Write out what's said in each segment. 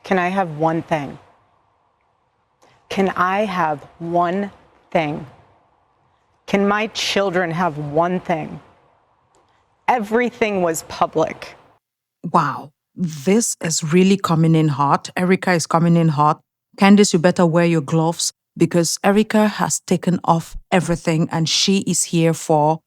Can I have one thing? Can I have one thing? Can my children have one thing? Everything was public. Wow, this is really coming in hot. Erika is coming in hot. Candace, you better wear your gloves because Erika has taken off everything and she is here for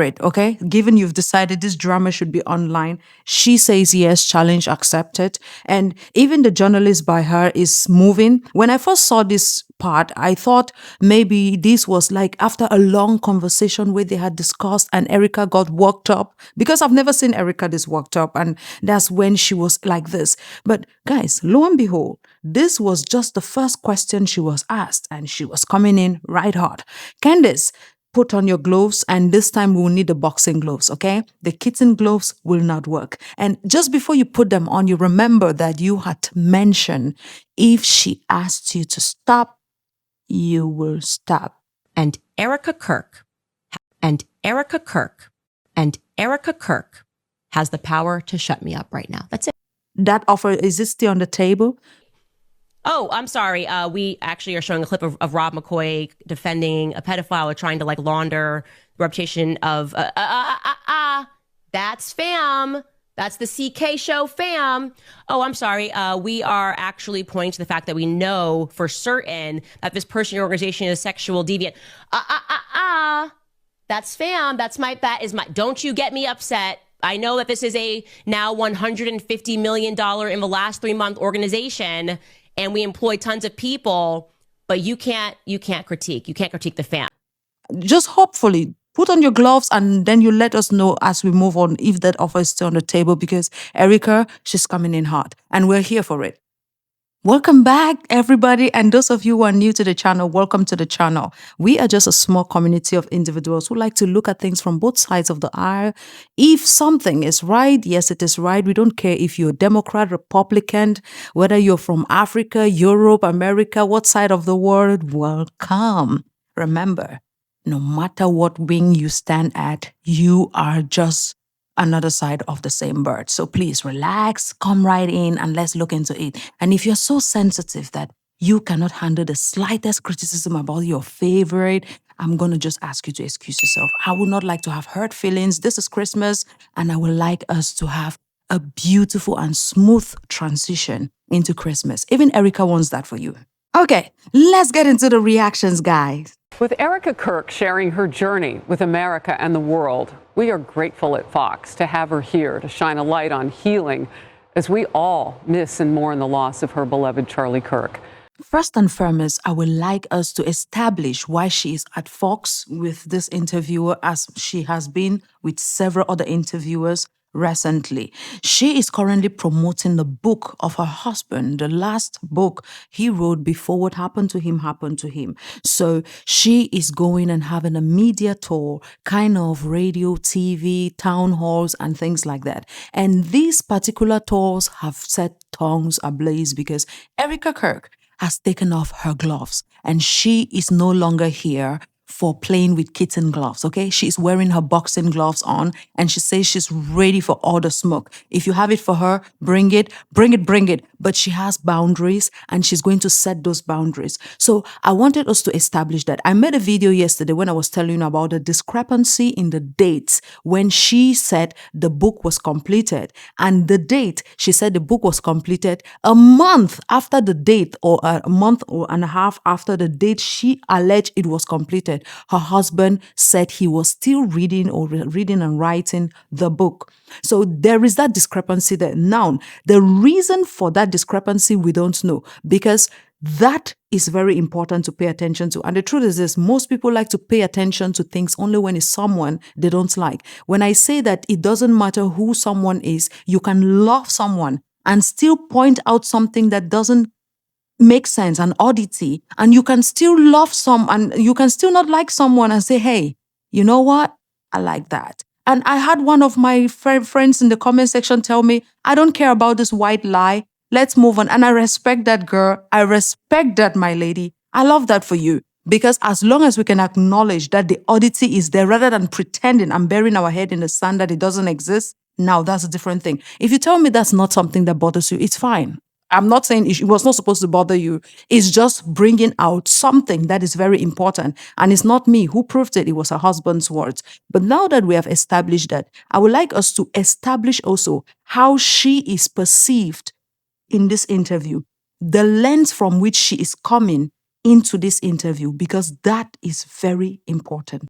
it, okay? Given you've decided this drama should be online, she says yes, challenge accepted. And even the journalist by her is moving. When I first saw this part, I thought maybe this was like after a long conversation where they had discussed and Erika got worked up because I've never seen Erika this worked up. And that's when she was like this. But guys, lo and behold, this was just the first question she was asked and she was coming in right hard. Candace, put on your gloves, and this time we'll need the boxing gloves, okay? The kitten gloves will not work. And just before you put them on, you remember that you had mentioned if she asked you to stop, you will stop. And Erika Kirk has the power to shut me up right now. That's it. That offer, is it still on the table? Oh, I'm sorry. We actually are showing a clip of Rob McCoy defending a pedophile or trying to like launder the reputation of that's fam. That's the CK show fam. Oh, I'm sorry. We are actually pointing to the fact that we know for certain that this person or organization is sexual deviant. That's fam. That is my, don't you get me upset. I know that this is a now $150 million in the last 3-month organization. And we employ tons of people, but you can't critique. You can't critique the fam. Just hopefully put on your gloves and then you let us know as we move on if that offer is still on the table because Erika, she's coming in hot and we're here for it. Welcome back, everybody. And those of you who are new to the channel, welcome to the channel. We are just a small community of individuals who like to look at things from both sides of the aisle. If something is right, yes, it is right. We don't care if you're Democrat, Republican, whether you're from Africa, Europe, America, what side of the world, welcome. Remember, no matter what wing you stand at, you are just another side of the same bird. So please relax, come right in and let's look into it. And if you're so sensitive that you cannot handle the slightest criticism about your favorite, I'm going to just ask you to excuse yourself. I would not like to have hurt feelings. This is Christmas and I would like us to have a beautiful and smooth transition into Christmas. Even Erika wants that for you. Okay, let's get into the reactions, guys. With Erika Kirk sharing her journey with America and the world, we are grateful at Fox to have her here to shine a light on healing as we all miss and mourn the loss of her beloved Charlie Kirk. First and foremost, I would like us to establish why she is at Fox with this interviewer as she has been with several other interviewers recently. She is currently promoting the book of her husband, the last book he wrote before what happened to him. So she is going and having a media tour, kind of radio, TV, town halls, and things like that. And these particular tours have set tongues ablaze because Erika Kirk has taken off her gloves and she is no longer here for playing with kitten gloves, okay? She's wearing her boxing gloves on and she says she's ready for all the smoke. If you have it for her, bring it. But she has boundaries and she's going to set those boundaries. So I wanted us to establish that. I made a video yesterday when I was telling you about the discrepancy in the dates when she said the book was completed. And the date, she said the book was completed a month after the date or a month and a half after the date she alleged it was completed. Her husband said he was still reading and writing the book. So there is that discrepancy there. Now, the reason for that discrepancy, we don't know because that is very important to pay attention to. And the truth is this, most people like to pay attention to things only when it's someone they don't like. When I say that it doesn't matter who someone is, you can love someone and still point out something that doesn't make sense, an oddity, and you can still love and you can still not like someone and say, hey, you know what? I like that. And I had one of my friends in the comment section tell me, I don't care about this white lie. Let's move on. And I respect that, girl. I respect that, my lady. I love that for you. Because as long as we can acknowledge that the oddity is there rather than pretending and burying our head in the sand that it doesn't exist, now that's a different thing. If you tell me that's not something that bothers you, it's fine. I'm not saying it was not supposed to bother you. It's just bringing out something that is very important. And it's not me who proved it. It was her husband's words. But now that we have established that, I would like us to establish also how she is perceived in this interview, the lens from which she is coming into this interview, because that is very important.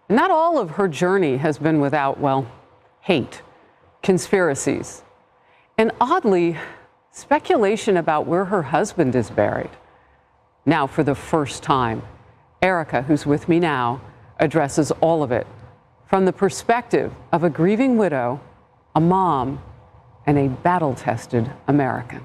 Not all of her journey has been without, well, hate, conspiracies, and oddly, speculation about where her husband is buried. Now, for the first time, Erika, who's with me now, addresses all of it from the perspective of a grieving widow, a mom, and a battle-tested American.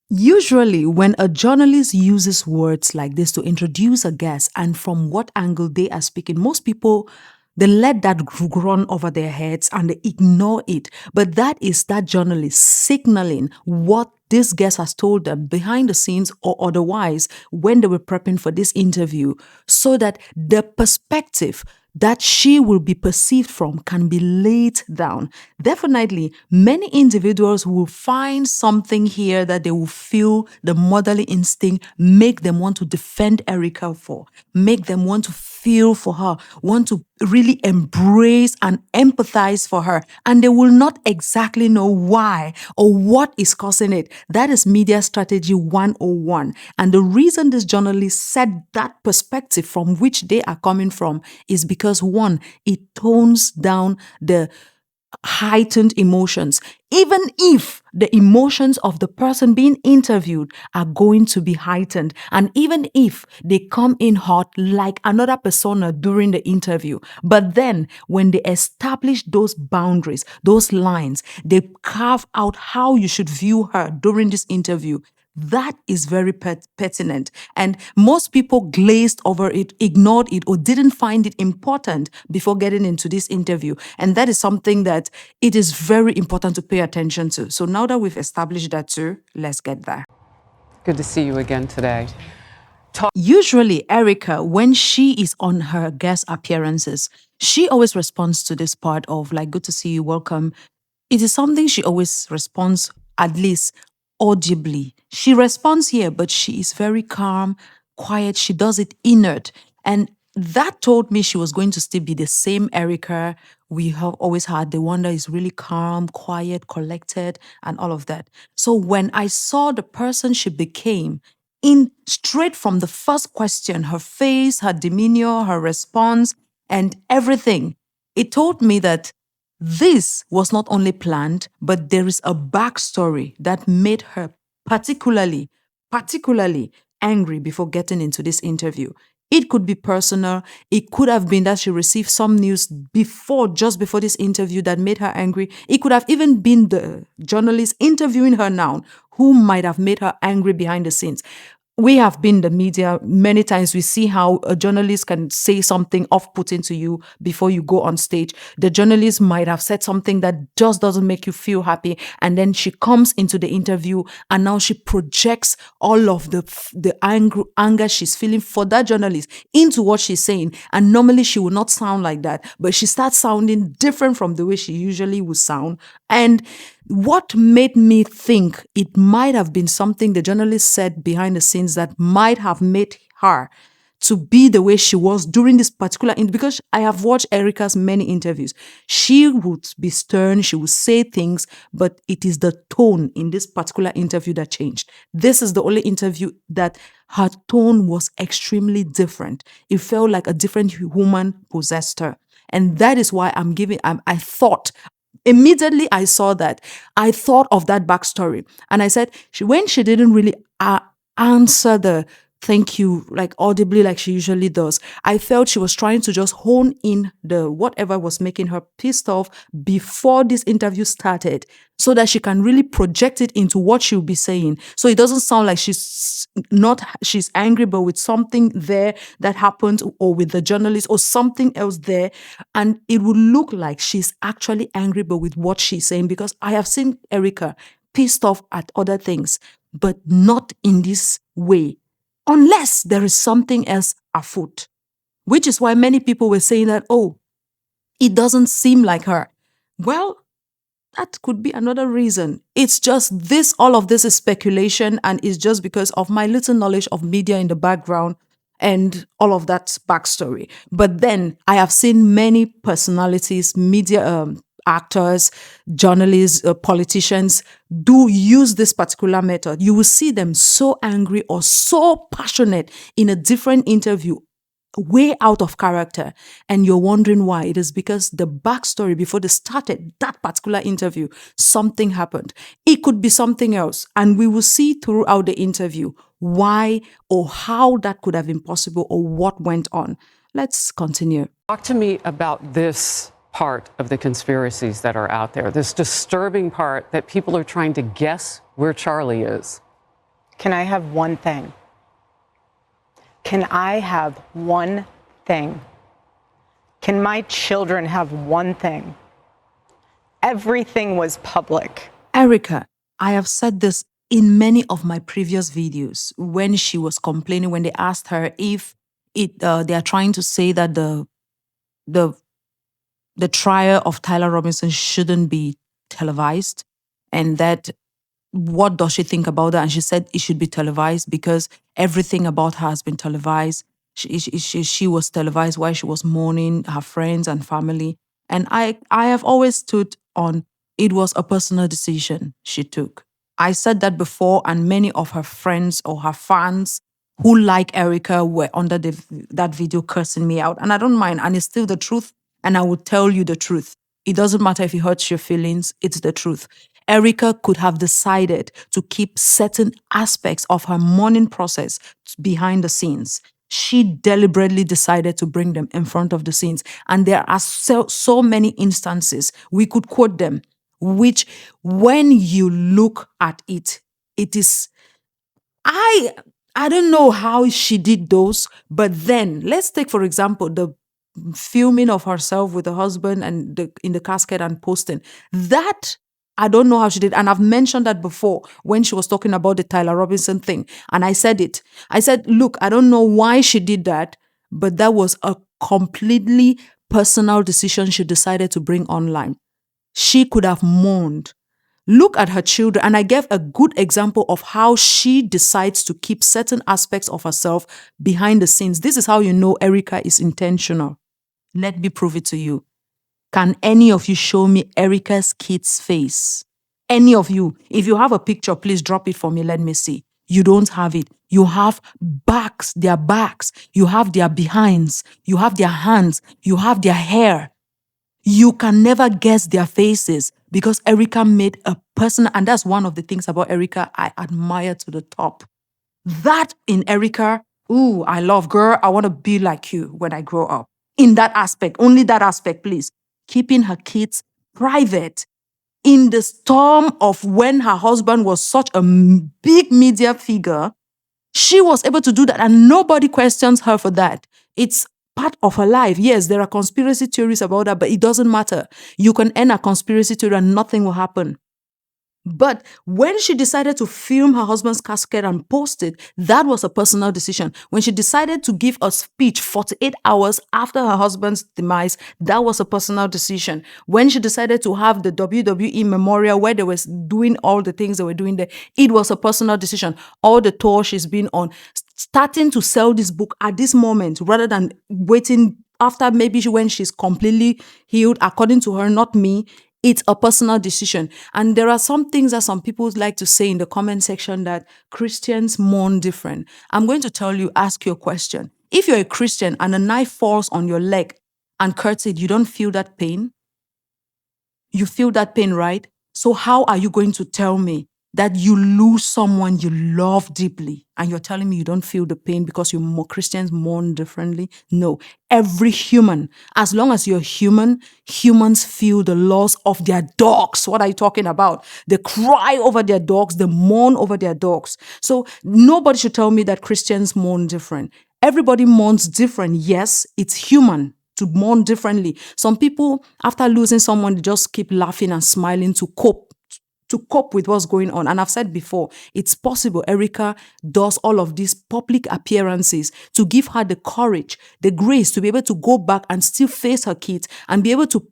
Usually, when a journalist uses words like this to introduce a guest and from what angle they are speaking, most people, they let that run over their heads and they ignore it. But that is that journalist signaling what this guest has told them behind the scenes or otherwise when they were prepping for this interview, so that the perspective that she will be perceived from can be laid down. Definitely, many individuals will find something here that they will feel the motherly instinct make them want to defend Erika for, make them want to feel for her, want to really embrace and empathize for her. And they will not exactly know why or what is causing it. That is media strategy 101. And the reason this journalist said that perspective from which they are coming from is because, one, it tones down the heightened emotions, even if the emotions of the person being interviewed are going to be heightened, and even if they come in hot like another persona during the interview. But then when they establish those boundaries, those lines, they carve out how you should view her during this interview. That is very pertinent. And most people glazed over it, ignored it, or didn't find it important before getting into this interview. And that is something that it is very important to pay attention to. So now that we've established that too, let's get there. Good to see you again today. Usually, Erika, when she is on her guest appearances, she always responds to this part of like, good to see you, welcome. It is something she always responds, at least audibly. She responds here, but she is very calm, quiet. She does it inert. And that told me she was going to still be the same Erika we have always had, the one that is really calm, quiet, collected, and all of that. So when I saw the person she became, in straight from the first question, her face, her demeanor, her response, and everything, it told me that this was not only planned, but there is a backstory that made her particularly angry before getting into this interview. It could be personal. It could have been that she received some news just before this interview that made her angry. It could have even been the journalist interviewing her now who might have made her angry behind the scenes. We have been in the media many times. We see how a journalist can say something off-putting to you before you go on stage. The journalist might have said something that just doesn't make you feel happy. And then she comes into the interview and now she projects all of the anger she's feeling for that journalist into what she's saying. And normally she would not sound like that, but she starts sounding different from the way she usually would sound. And what made me think it might have been something the journalist said behind the scenes that might have made her to be the way she was during this particular interview, because I have watched Erika's many interviews. She would be stern, she would say things, but it is the tone in this particular interview that changed. This is the only interview that her tone was extremely different. It felt like a different woman possessed her. And that is why I thought, immediately I saw that, I thought of that backstory. And I said, when she didn't really answer the thank you, like audibly, like she usually does, I felt she was trying to just hone in the whatever was making her pissed off before this interview started, so that she can really project it into what she'll be saying. So it doesn't sound like she's angry, but with something there that happened, or with the journalist, or something else there. And it would look like she's actually angry, but with what she's saying, because I have seen Erika pissed off at other things, but not in this way, unless there is something else afoot, which is why many people were saying that, oh, it doesn't seem like her. Well, that could be another reason. It's just this, all of this is speculation, and it's just because of my little knowledge of media in the background and all of that backstory. But then I have seen many personalities, media actors, journalists, politicians do use this particular method. You will see them so angry or so passionate in a different interview, way out of character, and you're wondering why. It is because the backstory before they started that particular interview, something happened. It could be something else, and we will see throughout the interview why or how that could have been possible or what went on. Let's continue. Talk to me about this part of the conspiracies that are out there, this disturbing part that people are trying to guess where Charlie is. Can I have one thing? Can I have one thing? Can my children have one thing? Everything was public. Erika, I have said this in many of my previous videos when she was complaining, when they asked her if they are trying to say that the trial of Tyler Robinson shouldn't be televised, and that what does she think about that? And she said it should be televised because everything about her has been televised. She was televised while she was mourning her friends and family. And I have always stood on it was a personal decision she took. I said that before, and many of her friends or her fans who like Erika were under that video cursing me out. And I don't mind, and it's still the truth, and I will tell you the truth. It doesn't matter if it hurts your feelings, it's the truth. Erika could have decided to keep certain aspects of her mourning process behind the scenes. She deliberately decided to bring them in front of the scenes. And there are so many instances, we could quote them, which when you look at it, it is, I don't know how she did those, but then let's take, for example, the filming of herself with her husband and in the casket and posting. That, I don't know how she did. And I've mentioned that before when she was talking about the Tyler Robinson thing. And I said it. I said, look, I don't know why she did that, but that was a completely personal decision she decided to bring online. She could have mourned. Look at her children. And I gave a good example of how she decides to keep certain aspects of herself behind the scenes. This is how you know Erika is intentional. Let me prove it to you. Can any of you show me Erika's kid's face? Any of you? If you have a picture, please drop it for me. Let me see. You don't have it. You have backs, their backs. You have their behinds. You have their hands. You have their hair. You can never guess their faces because Erika made a person, and that's one of the things about Erika I admire to the top. That in Erika, ooh, I love, girl, I want to be like you when I grow up. In that aspect, only that aspect, please. Keeping her kids private in the storm of when her husband was such a big media figure, she was able to do that and nobody questions her for that. It's part of her life. Yes, there are conspiracy theories about that, but it doesn't matter. You can end a conspiracy theory and nothing will happen. But when she decided to film her husband's casket and post it, that was a personal decision. When she decided to give a speech 48 hours after her husband's demise, that was a personal decision. When she decided to have the WWE memorial where they were doing all the things they were doing there, it was a personal decision. All the tour she's been on, starting to sell this book at this moment rather than waiting after maybe when she's completely healed, according to her, not me. It's a personal decision. And there are some things that some people like to say in the comment section that Christians mourn different. I'm going to tell you, ask you a question. If you're a Christian and a knife falls on your leg and cuts it, you don't feel that pain? You feel that pain, right? So how are you going to tell me that you lose someone you love deeply and you're telling me you don't feel the pain because Christians mourn differently? No. Every human, as long as you're human, humans feel the loss of their dogs. What are you talking about? They cry over their dogs. They mourn over their dogs. So nobody should tell me that Christians mourn different. Everybody mourns different. Yes, it's human to mourn differently. Some people, after losing someone, they just keep laughing and smiling to cope with what's going on. And I've said before, it's possible Erika does all of these public appearances to give her the courage, the grace to be able to go back and still face her kids and be able to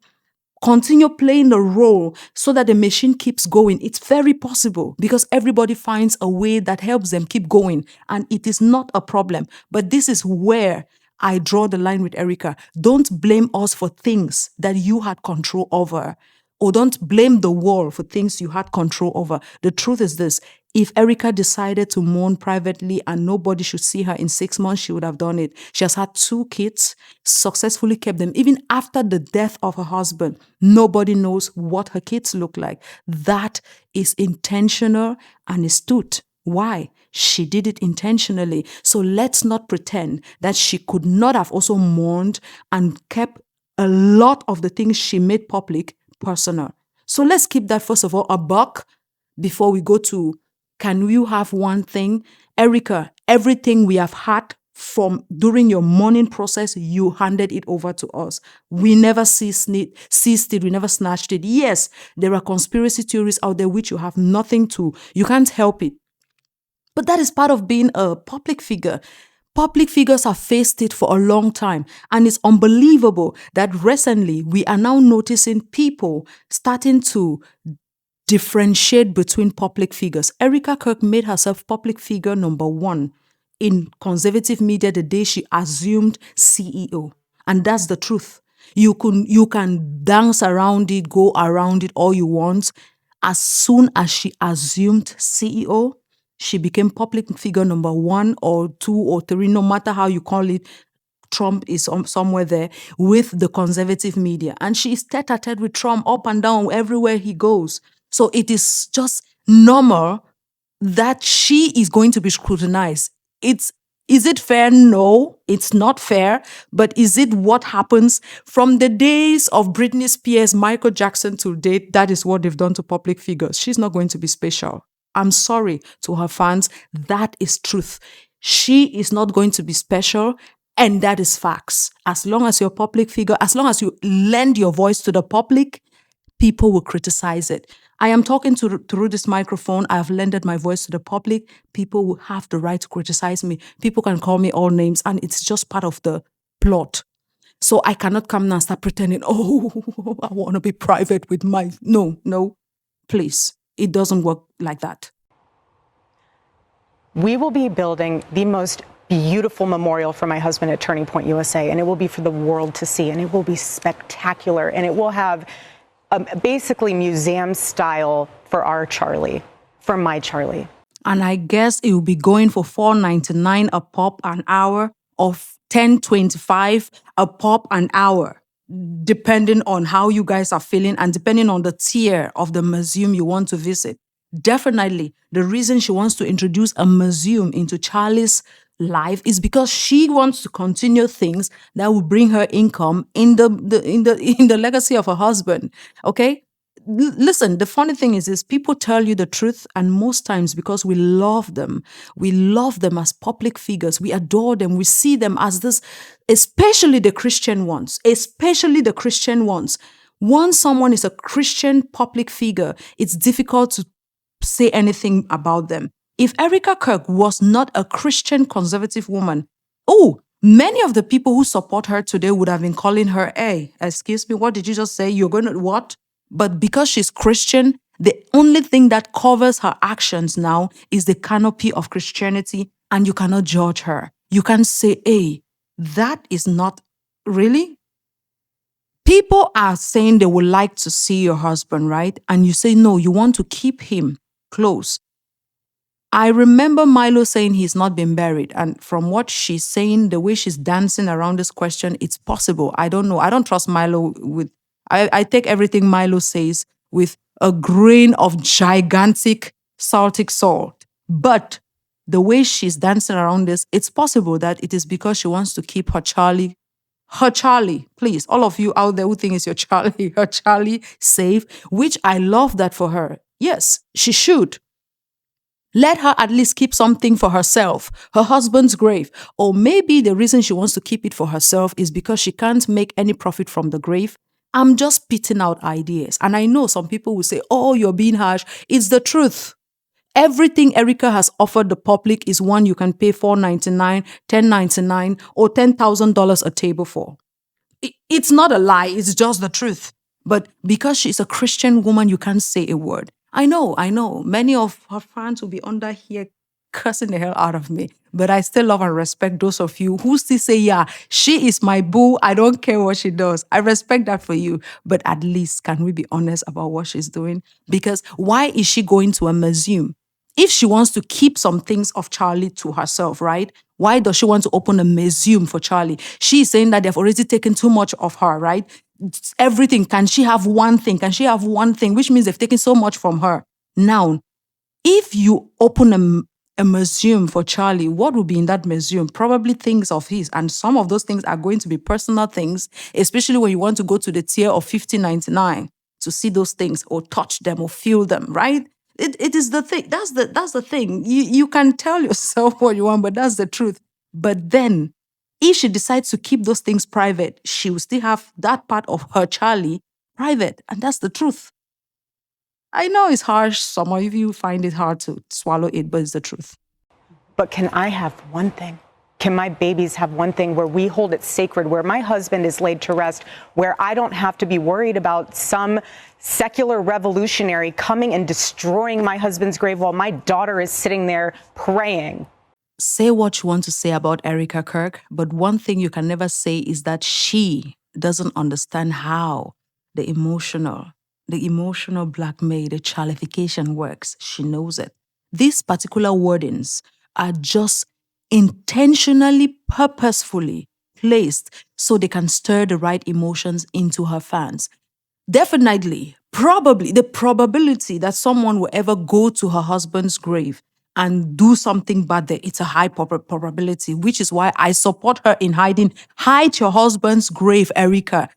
continue playing the role so that the machine keeps going. It's very possible because everybody finds a way that helps them keep going, and it is not a problem. But this is where I draw the line with Erika. Don't blame us for things that you had control over, or don't blame the world for things you had control over. The truth is this: if Erika decided to mourn privately and nobody should see her in 6 months, she would have done it. She has had 2 kids, successfully kept them. Even after the death of her husband, nobody knows what her kids look like. That is intentional and astute. Why? She did it intentionally. So let's not pretend that she could not have also mourned and kept a lot of the things she made public personal. So let's keep that, first of all, a buck before we go to, can you have one thing? Erika, everything we have had from during your mourning process, you handed it over to us. We never seized it. We never snatched it. Yes, there are conspiracy theories out there which you have nothing to. You can't help it. But that is part of being a public figure. Public figures have faced it for a long time, and it's unbelievable that recently we are now noticing people starting to differentiate between public figures. Erika Kirk made herself public figure number 1 in conservative media the day she assumed CEO, and that's the truth. You can dance around it, go around it all you want. As soon as she assumed CEO, she became public figure number 1 or 2 or 3, no matter how you call it. Trump is somewhere there with the conservative media. And she is tete-a-tete with Trump up and down everywhere he goes. So it is just normal that she is going to be scrutinized. Is it fair? No, it's not fair. But is it what happens from the days of Britney Spears, Michael Jackson to date? That is what they've done to public figures. She's not going to be special. I'm sorry to her fans. That is truth. She is not going to be special, and that is facts. As long as you're a public figure, as long as you lend your voice to the public, people will criticize it. I am talking through this microphone. I have lended my voice to the public. People will have the right to criticize me. People can call me all names, and it's just part of the plot. So I cannot come now and start pretending, oh, I want to be private with my... No, please. It doesn't work like that. We will be building the most beautiful memorial for my husband at Turning Point USA, and it will be for the world to see, and it will be spectacular, and it will have basically museum style for our Charlie, for my Charlie. And I guess it will be going for $4.99 a pop an hour, or $10.25 a pop an hour, depending on how you guys are feeling and depending on the tier of the museum you want to visit. Definitely, the reason she wants to introduce a museum into Charlie's life is because she wants to continue things that will bring her income in the legacy of her husband. Okay? Listen, the funny thing is people tell you the truth, and most times because we love them as public figures, we adore them, we see them as this, especially the Christian ones. Once someone is a Christian public figure, it's difficult to say anything about them. If Erika Kirk was not a Christian conservative woman, many of the people who support her today would have been calling her, hey, excuse me, what did you just say? You're going to what? But because she's Christian, the only thing that covers her actions now is the canopy of Christianity, and you cannot judge her. You can't say, hey, that is not really. People are saying they would like to see your husband, right? And you say, no, you want to keep him close. I remember Milo saying he's not been buried. And from what she's saying, the way she's dancing around this question, it's possible. I don't know. I don't trust Milo with... I take everything Milo says with a grain of gigantic Celtic salt. But the way she's dancing around this, it's possible that it is because she wants to keep her Charlie, please, all of you out there who think it's your Charlie, her Charlie safe, which I love that for her. Yes, she should. Let her at least keep something for herself, her husband's grave. Or maybe the reason she wants to keep it for herself is because she can't make any profit from the grave. I'm just spitting out ideas. And I know some people will say, oh, you're being harsh. It's the truth. Everything Erika has offered the public is one you can pay $4.99, $10.99, or $10,000 a table for. It's not a lie. It's just the truth. But because she's a Christian woman, you can't say a word. I know. Many of her fans will be under here cursing the hell out of me. But I still love and respect those of you who still say, yeah, she is my boo. I don't care what she does. I respect that for you. But at least can we be honest about what she's doing? Because why is she going to a museum? If she wants to keep some things of Charlie to herself, right? Why does she want to open a museum for Charlie? She's saying that they've already taken too much of her, right? Everything. Can she have one thing? Can she have one thing? Which means they've taken so much from her. Now, if you open a museum for Charlie, what will be in that museum? Probably things of his. And some of those things are going to be personal things, especially when you want to go to the tier of $15.99 to see those things or touch them or feel them, right? It is the thing. That's the thing. You can tell yourself what you want, but that's the truth. But then, if she decides to keep those things private, she will still have that part of her Charlie private. And that's the truth. I know it's harsh. Some of you find it hard to swallow it, but it's the truth. But can I have one thing? Can my babies have one thing where we hold it sacred, where my husband is laid to rest, where I don't have to be worried about some secular revolutionary coming and destroying my husband's grave while my daughter is sitting there praying? Say what you want to say about Erika Kirk, but one thing you can never say is that she doesn't understand how the emotional blackmail, the chalification works. She knows it. These particular wordings are just intentionally, purposefully placed so they can stir the right emotions into her fans. Definitely, probably, the probability that someone will ever go to her husband's grave and do something bad there, it's a high probability, which is why I support her in hiding. Hide your husband's grave, Erika.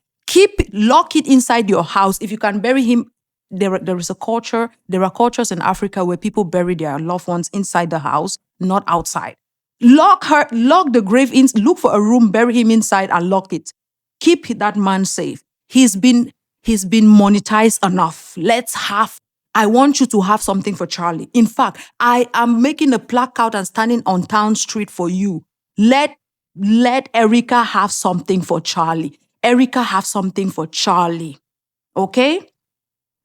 Lock it inside your house. If you can bury him, there is a culture, there are cultures in Africa where people bury their loved ones inside the house, not outside. Lock the grave in, look for a room, bury him inside and lock it. Keep that man safe. He's been monetized enough. I want you to have something for Charlie. In fact, I am making a placard and standing on Town Street for you. Let Erika have something for Charlie. Erika have something for Charlie. Okay?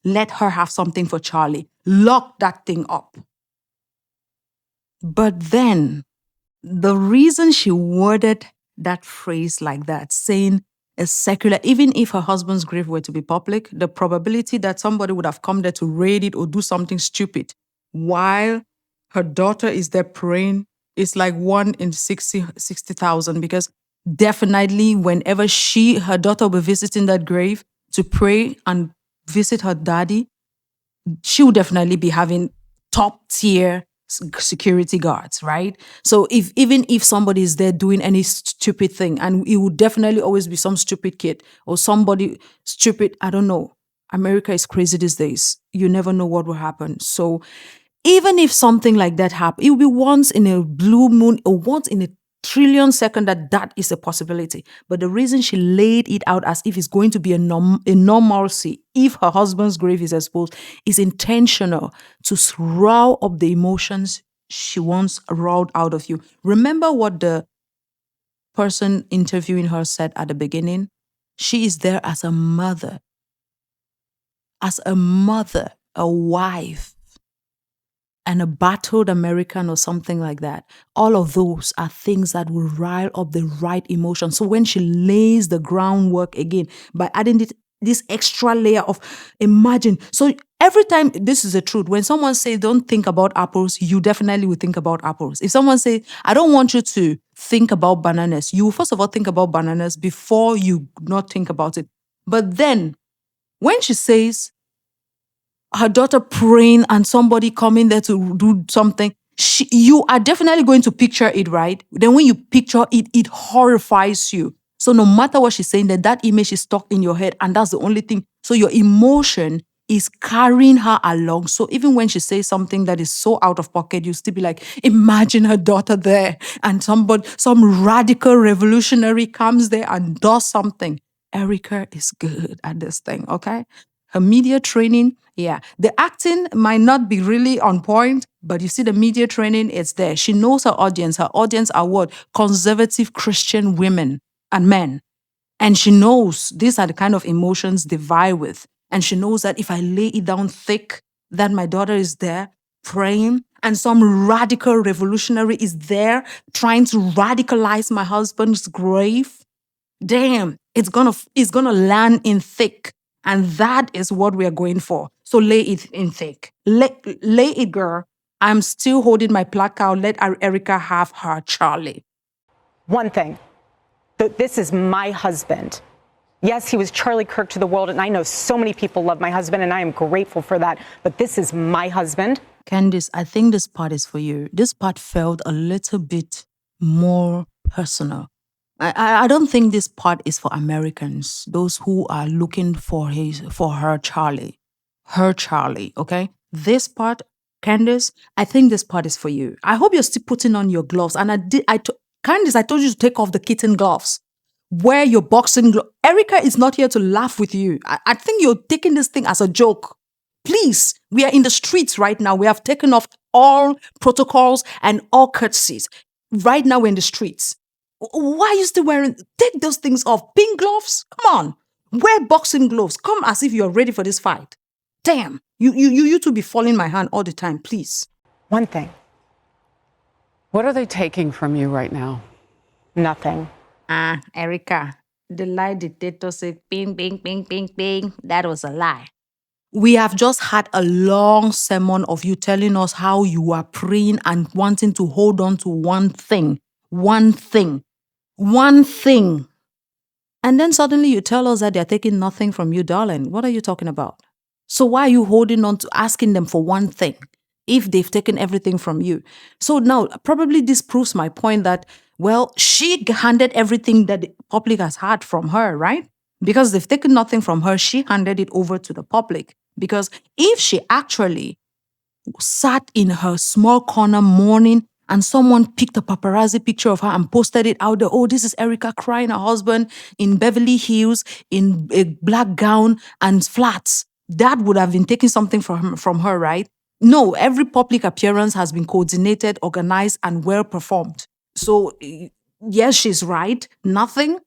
Let her have something for Charlie. Lock that thing up. But then, the reason she worded that phrase like that, saying a secular, even if her husband's grave were to be public, the probability that somebody would have come there to raid it or do something stupid while her daughter is there praying is like 1 in 60,000, because definitely whenever her daughter will be visiting that grave to pray and visit her daddy, she would definitely be having top tier security guards, right? So even if somebody is there doing any stupid thing, and it would definitely always be some stupid kid or somebody stupid, I don't know. America is crazy these days. You never know what will happen. So even if something like that happens, it will be once in a blue moon or once in a trillion second that is a possibility. But the reason she laid it out as if it's going to be a normalcy if her husband's grave is exposed is intentional to row up the emotions she wants rolled out of you. Remember what the person interviewing her said at the beginning? She is there as a mother, a wife, and a battled American or something like that. All of those are things that will rile up the right emotion. So when she lays the groundwork again by adding this extra layer of imagine. So every time, this is the truth, when someone says don't think about apples, you definitely will think about apples. If someone says, I don't want you to think about bananas, you first of all think about bananas before you not think about it. But then when she says, her daughter praying and somebody coming there to do something, you are definitely going to picture it, right? Then when you picture it, it horrifies you. So no matter what she's saying, that image is stuck in your head, and that's the only thing. So your emotion is carrying her along. So even when she says something that is so out of pocket, you still be like, imagine her daughter there, and some radical revolutionary comes there and does something. Erika is good at this thing, okay? Her media training, yeah. The acting might not be really on point, but you see the media training, it's there. She knows her audience. Her audience are what? Conservative Christian women and men. And she knows these are the kind of emotions they vie with. And she knows that if I lay it down thick, that my daughter is there praying, and some radical revolutionary is there trying to radicalize my husband's grave. Damn, it's gonna land in thick. And that is what we are going for. So lay it in thick. Lay it, girl. I'm still holding my placard. Let Erika have her Charlie. One thing. This is my husband. Yes, he was Charlie Kirk to the world, and I know so many people love my husband, and I am grateful for that. But this is my husband. Candace, I think this part is for you. This part felt a little bit more personal. I don't think this part is for Americans, those who are looking for her Charlie. Her Charlie, okay? This part, Candace, I think this part is for you. I hope you're still putting on your gloves. And Candace, I told you to take off the kitten gloves. Wear your boxing gloves. Erika is not here to laugh with you. I think you're taking this thing as a joke. Please, we are in the streets right now. We have taken off all protocols and all courtesies. Right now we're in the streets. Why are you still wearing? Take those things off. Pink gloves? Come on. Wear boxing gloves. Come as if you're ready for this fight. Damn. You two be falling my hand all the time, please. One thing. What are they taking from you right now? Nothing. Erika, the lie dictator said, bing, bing, bing, bing, bing. That was a lie. We have just had a long sermon of you telling us how you are praying and wanting to hold on to one thing. One thing. One thing. And then suddenly you tell us that they're taking nothing from you, darling. What are you talking about? So why are you holding on to asking them for one thing if they've taken everything from you? So now, probably this proves my point that, well, she handed everything that the public has had from her, right? Because they've taken nothing from her, she handed it over to the public. Because if she actually sat in her small corner mourning and someone picked a paparazzi picture of her and posted it out there, oh, this is Erika crying her husband in Beverly Hills in a black gown and flats, that would have been taking something from her, right? No, every public appearance has been coordinated, organized, and well performed. So, yes, she's right. Nothing.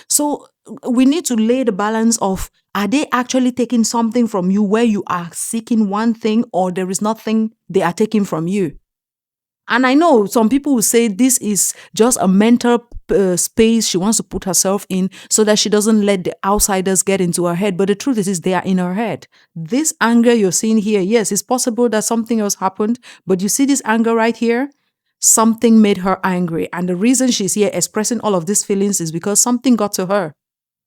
So we need to lay the balance of, are they actually taking something from you where you are seeking one thing, or there is nothing they are taking from you? And I know some people will say this is just a mental space she wants to put herself in so that she doesn't let the outsiders get into her head. But the truth is they are in her head. This anger you're seeing here, yes, it's possible that something else happened, but you see this anger right here? Something made her angry. And the reason she's here expressing all of these feelings is because something got to her.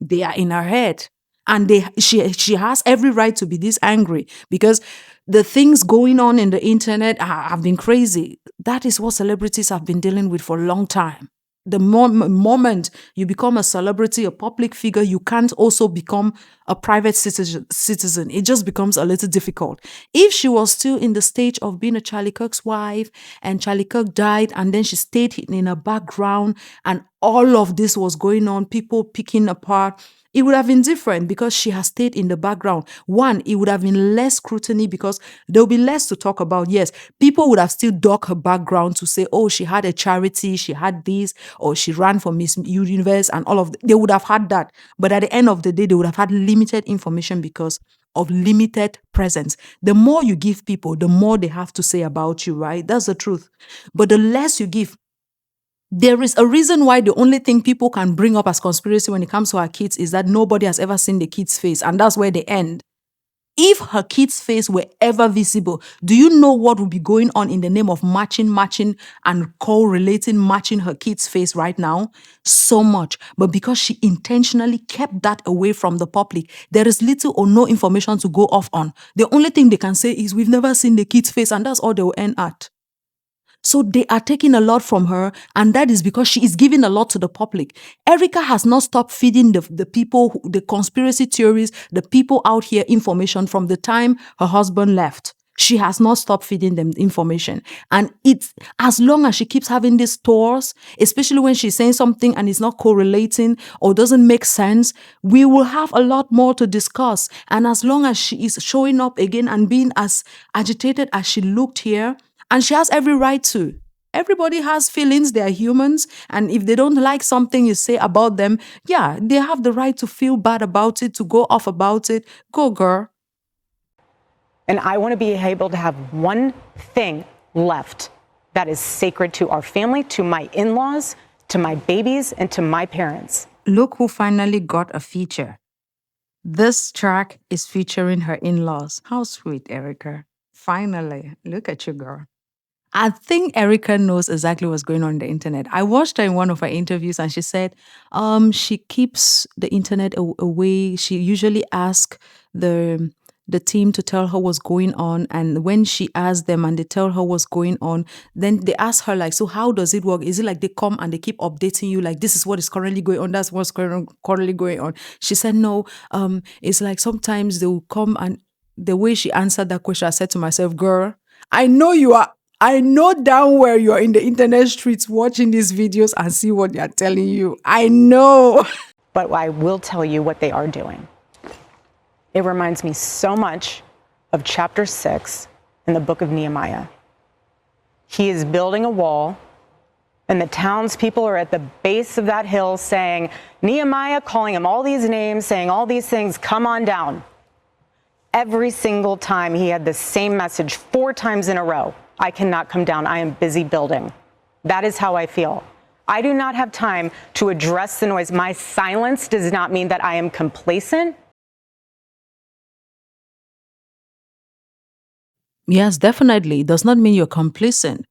They are in her head. And she has every right to be this angry because the things going on in the internet have been crazy. That is what celebrities have been dealing with for a long time. The moment you become a celebrity, a public figure, you can't also become a private citizen. It just becomes a little difficult. If she was still in the stage of being a Charlie Kirk's wife and Charlie Kirk died and then she stayed in a background and all of this was going on, people picking apart, it would have been different because she has stayed in the background. One, it would have been less scrutiny because there'll be less to talk about. Yes, people would have still dug her background to say, oh, she had a charity, she had this, or she ran for Miss Universe and all of that. They would have had that. But at the end of the day, they would have had limited information because of limited presence. The more you give people, the more they have to say about you, right? That's the truth. But the less you give, there is a reason why the only thing people can bring up as conspiracy when it comes to our kids is that nobody has ever seen the kid's face, and that's where they end. If her kid's face were ever visible, do you know what would be going on in the name of matching, and correlating, matching her kid's face right now? So much. But because she intentionally kept that away from the public, there is little or no information to go off on. The only thing they can say is, we've never seen the kid's face, and that's all they will end at. So they are taking a lot from her, and that is because she is giving a lot to the public. Erika has not stopped feeding the people, the conspiracy theories, the people out here information from the time her husband left. She has not stopped feeding them information. And it's as long as she keeps having these tours, especially when she's saying something and it's not correlating or doesn't make sense, we will have a lot more to discuss. And as long as she is showing up again and being as agitated as she looked here, and she has every right to. Everybody has feelings. They are humans. And if they don't like something you say about them, yeah, they have the right to feel bad about it, to go off about it. Go, girl. And I want to be able to have one thing left that is sacred to our family, to my in-laws, to my babies, and to my parents. Look who finally got a feature. This track is featuring her in-laws. How sweet, Erika. Finally, look at you, girl. I think Erika knows exactly what's going on in the internet. I watched her in one of her interviews and she said she keeps the internet away. She usually asks the team to tell her what's going on. And when she asks them and they tell her what's going on, then they ask her like, so how does it work? Is it like they come and they keep updating you like this is what is currently going on, that's what's currently going on? She said no, it's like sometimes they will come, and the way she answered that question, I said to myself, girl, I know down where you're in the internet streets watching these videos and see what they're telling you. I know. But I will tell you what they are doing. It reminds me so much of chapter 6 in the book of Nehemiah. He is building a wall, and the townspeople are at the base of that hill saying, Nehemiah, calling him all these names, saying all these things, come on down. Every single time he had the same message 4 times in a row. I cannot come down. I am busy building. That is how I feel. I do not have time to address the noise. My silence does not mean that I am complacent. Yes, definitely. It does not mean you're complacent.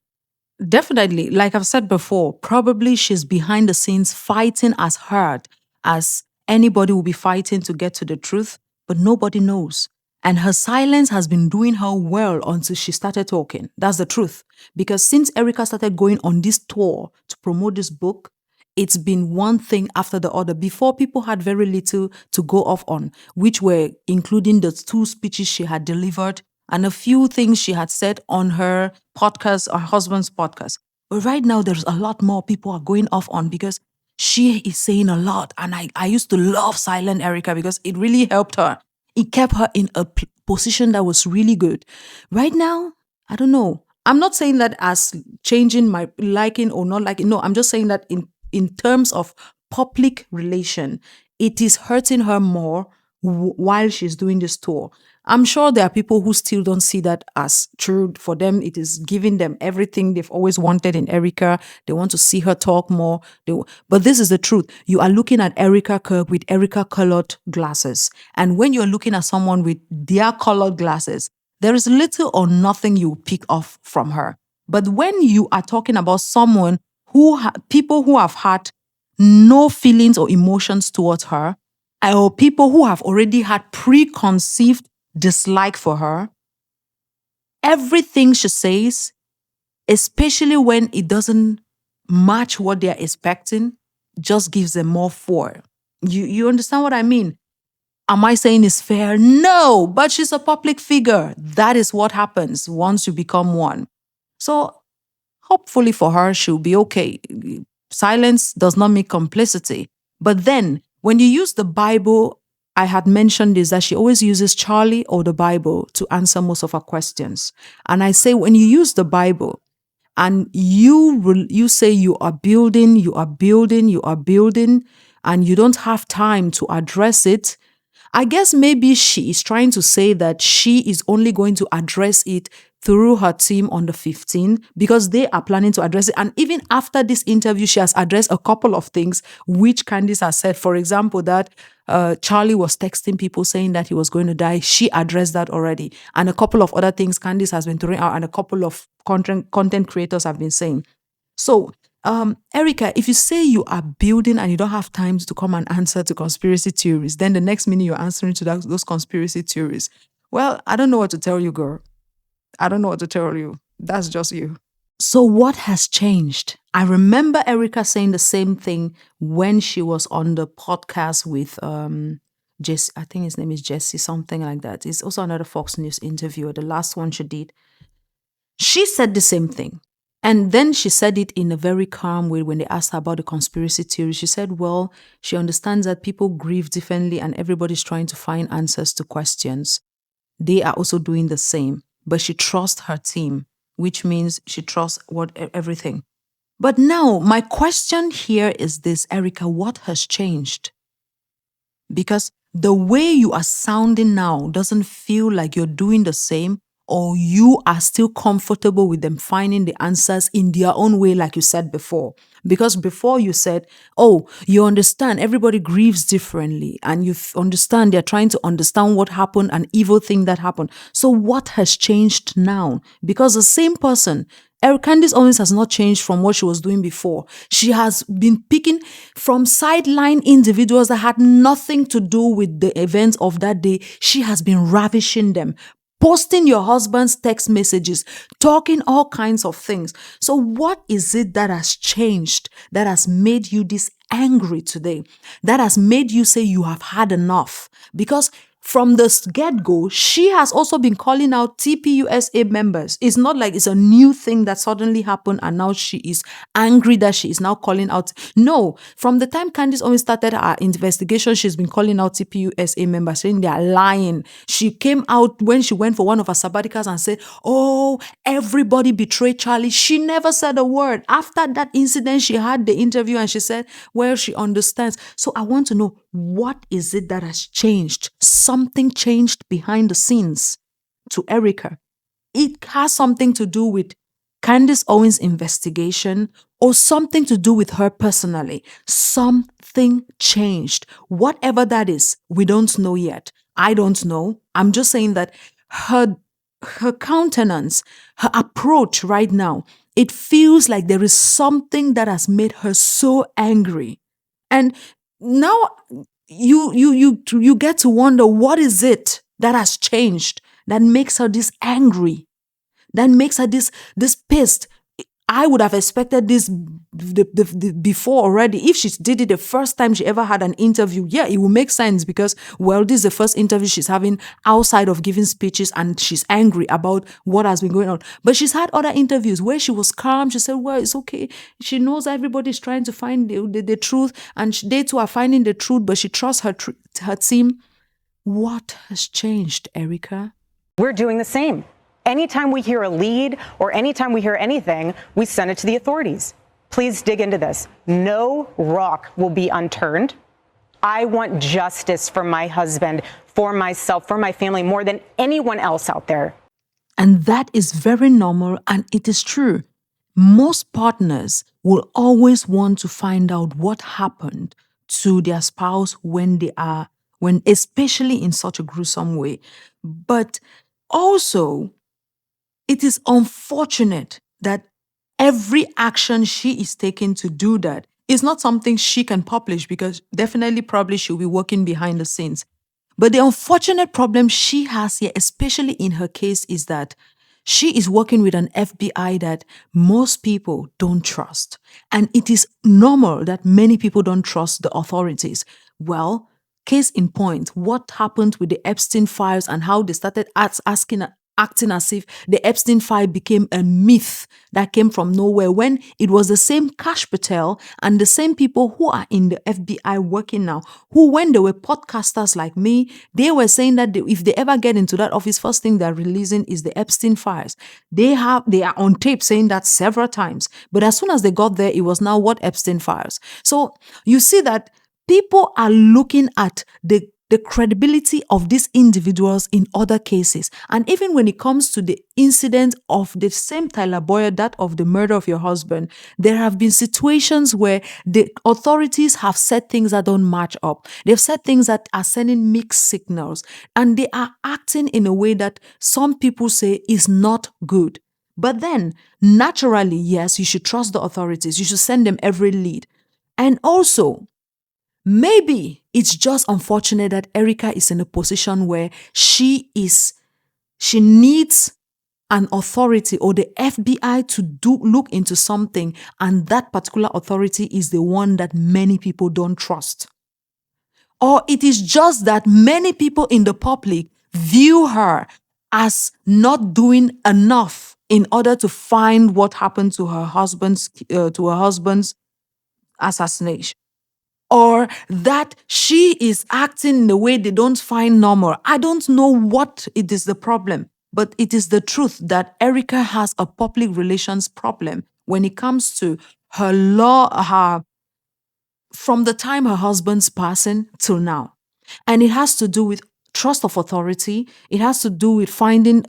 Definitely, like I've said before, probably she's behind the scenes fighting as hard as anybody will be fighting to get to the truth, but nobody knows. And her silence has been doing her well until she started talking. That's the truth. Because since Erika started going on this tour to promote this book, it's been one thing after the other. Before, people had very little to go off on, which were including the 2 speeches she had delivered and a few things she had said on her podcast, her husband's podcast. But right now, there's a lot more people are going off on because she is saying a lot. And I used to love Silent Erika because it really helped her. It kept her in a position that was really good. Right now, I don't know. I'm not saying that as changing my liking or not liking. No, I'm just saying that in terms of public relation, it is hurting her more while she's doing this tour. I'm sure there are people who still don't see that as true. For them, it is giving them everything they've always wanted in Erika. They want to see her talk more. But this is the truth. You are looking at Erika Kirk with Erika colored glasses. And when you're looking at someone with their colored glasses, there is little or nothing you pick off from her. But when you are talking about someone people who have had no feelings or emotions towards her, or people who have already had preconceived dislike for her, everything she says, especially when it doesn't match what they're expecting, just gives them more for. You understand what I mean? Am I saying it's fair? No, but she's a public figure. That is what happens once you become one. So hopefully for her, she'll be okay. Silence does not mean complicity. But then when you use the Bible, I had mentioned this, that she always uses Charlie or the Bible to answer most of her questions. And I say, when you use the Bible and you say you are building, and you don't have time to address it, I guess maybe she is trying to say that she is only going to address it through her team on the 15th because they are planning to address it. And even after this interview, she has addressed a couple of things which Candace has said. For example, that Charlie was texting people saying that he was going to die. She addressed that already. And a couple of other things Candace has been throwing out and a couple of content creators have been saying. So, Erika, if you say you are building and you don't have time to come and answer to conspiracy theories, then the next minute you're answering to those conspiracy theories. Well, I don't know what to tell you, girl. I don't know what to tell you. That's just you. So what has changed? I remember Erika saying the same thing when she was on the podcast with Jesse. I think his name is Jesse, something like that. It's also another Fox News interviewer, the last one she did. She said the same thing. And then she said it in a very calm way when they asked her about the conspiracy theory. She said, well, she understands that people grieve differently and everybody's trying to find answers to questions. They are also doing the same, but she trusts her team. which means she trusts everything. But now, my question here is this, Erika, what has changed? Because the way you are sounding now doesn't feel like you're doing the same, or you are still comfortable with them finding the answers in their own way, like you said before. Because before you said, oh, you understand everybody grieves differently, and you understand they're trying to understand what happened, an evil thing that happened. So what has changed now? Because the same person, Candace Owens, has not changed from what she was doing before. She has been picking from sideline individuals that had nothing to do with the events of that day. She has been ravishing them, posting your husband's text messages, talking all kinds of things. So what is it that has changed, that has made you this angry today, that has made you say you have had enough? Because from the get-go, she has also been calling out TPUSA members. It's not like it's a new thing that suddenly happened and now she is angry that she is now calling out. No, from the time Candace Owens started her investigation, she's been calling out TPUSA members, saying they are lying. She came out when she went for one of her sabbaticals and said, oh, everybody betrayed Charlie. She never said a word. After that incident, she had the interview and she said, well, she understands. So I want to know, what is it that has changed? Something changed behind the scenes to Erika. It has something to do with Candace Owens' investigation or something to do with her personally. Something changed. Whatever that is, we don't know yet. I don't know. I'm just saying that her countenance, her approach right now, it feels like there is something that has made her so angry. And now you get to wonder, what is it that has changed that makes her this angry, that makes her this pissed? I would have expected this before already. If she did it the first time she ever had an interview, yeah, it would make sense because, well, this is the first interview she's having outside of giving speeches and she's angry about what has been going on. But she's had other interviews where she was calm. She said, well, it's okay. She knows everybody's trying to find the truth and they too are finding the truth, but she trusts her team. What has changed, Erika? We're doing the same. Anytime we hear a lead or anytime we hear anything, we send it to the authorities. Please dig into this. No rock will be unturned. I want justice for my husband, for myself, for my family, more than anyone else out there. And that is very normal, and it is true. Most partners will always want to find out what happened to their spouse when especially in such a gruesome way. But also, it is unfortunate that every action she is taking to do that is not something she can publish, because definitely probably she'll be working behind the scenes. But the unfortunate problem she has here, especially in her case, is that she is working with an FBI that most people don't trust. And it is normal that many people don't trust the authorities. Well, case in point, what happened with the Epstein files and how they started acting as if the Epstein file became a myth that came from nowhere, when it was the same Kash Patel and the same people who are in the FBI working now, who, when they were podcasters like me, they were saying that if they ever get into that office, first thing they're releasing is the Epstein files. They are on tape saying that several times. But as soon as they got there, it was now what Epstein files. So you see that people are looking at the credibility of these individuals in other cases. And even when it comes to the incident of the same Tyler Boyer, that of the murder of your husband, there have been situations where the authorities have said things that don't match up. They've said things that are sending mixed signals, and they are acting in a way that some people say is not good. But then, naturally, yes, you should trust the authorities. You should send them every lead. And also, maybe it's just unfortunate that Erika is in a position where she needs an authority or the FBI to look into something, and that particular authority is the one that many people don't trust. Or it is just that many people in the public view her as not doing enough in order to find what happened to her husband's assassination. Or that she is acting in a way they don't find normal. I don't know what it is the problem. But it is the truth that Erika has a public relations problem when it comes to her from the time her husband's passing till now. And it has to do with trust of authority. It has to do with finding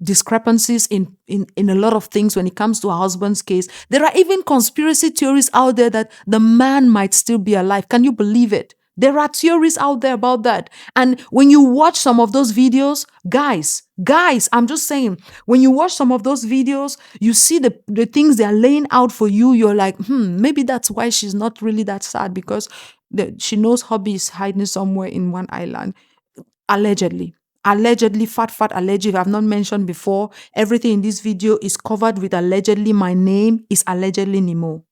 discrepancies in a lot of things when it comes to her husband's case. There are even conspiracy theories out there that the man might still be alive. Can you believe it? There are theories out there about that. And when you watch some of those videos, guys, I'm just saying, when you watch some of those videos, you see the things they're laying out for you, you're like, maybe that's why she's not really that sad, because she knows hubby is hiding somewhere in one island. Allegedly, fat allegedly. I've not mentioned before. Everything in this video is covered with allegedly. My name is allegedly Nemo.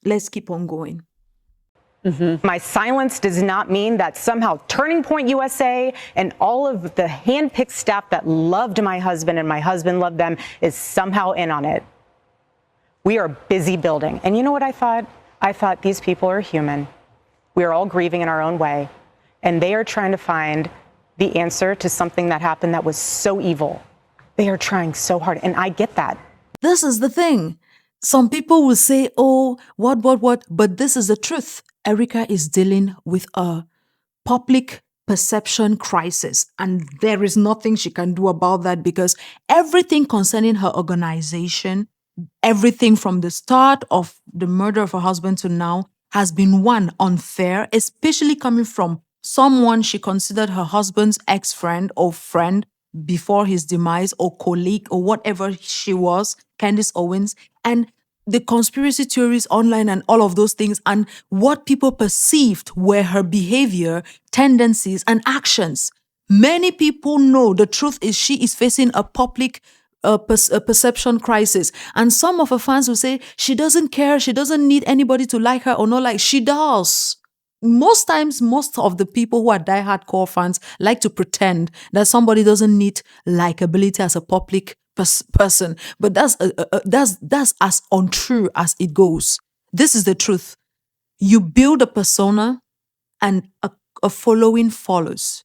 Let's keep on going. My silence does not mean that somehow Turning Point USA and all of the handpicked staff that loved my husband and my husband loved them is somehow in on it. We are busy building. And you know what I thought? I thought these people are human. We are all grieving in our own way. And they are trying to find the answer to something that happened that was so evil. They are trying so hard. And I get that. This is the thing. Some people will say, oh, what? But this is the truth. Erika is dealing with a public perception crisis, and there is nothing she can do about that, because everything concerning her organization, everything from the start of the murder of her husband to now, has been, one, unfair, especially coming from someone she considered her husband's ex-friend or friend before his demise, or colleague, or whatever she was, Candace Owens, and the conspiracy theories online and all of those things, and what people perceived were her behavior, tendencies, and actions. Many people know the truth is she is facing a public perception crisis. And some of her fans will say she doesn't care, she doesn't need anybody to like her or not like. She does. Most times, most of the people who are diehard core fans like to pretend that somebody doesn't need likability as a public person, but that's as untrue as it goes. This is the truth. You build a persona, and a following follows.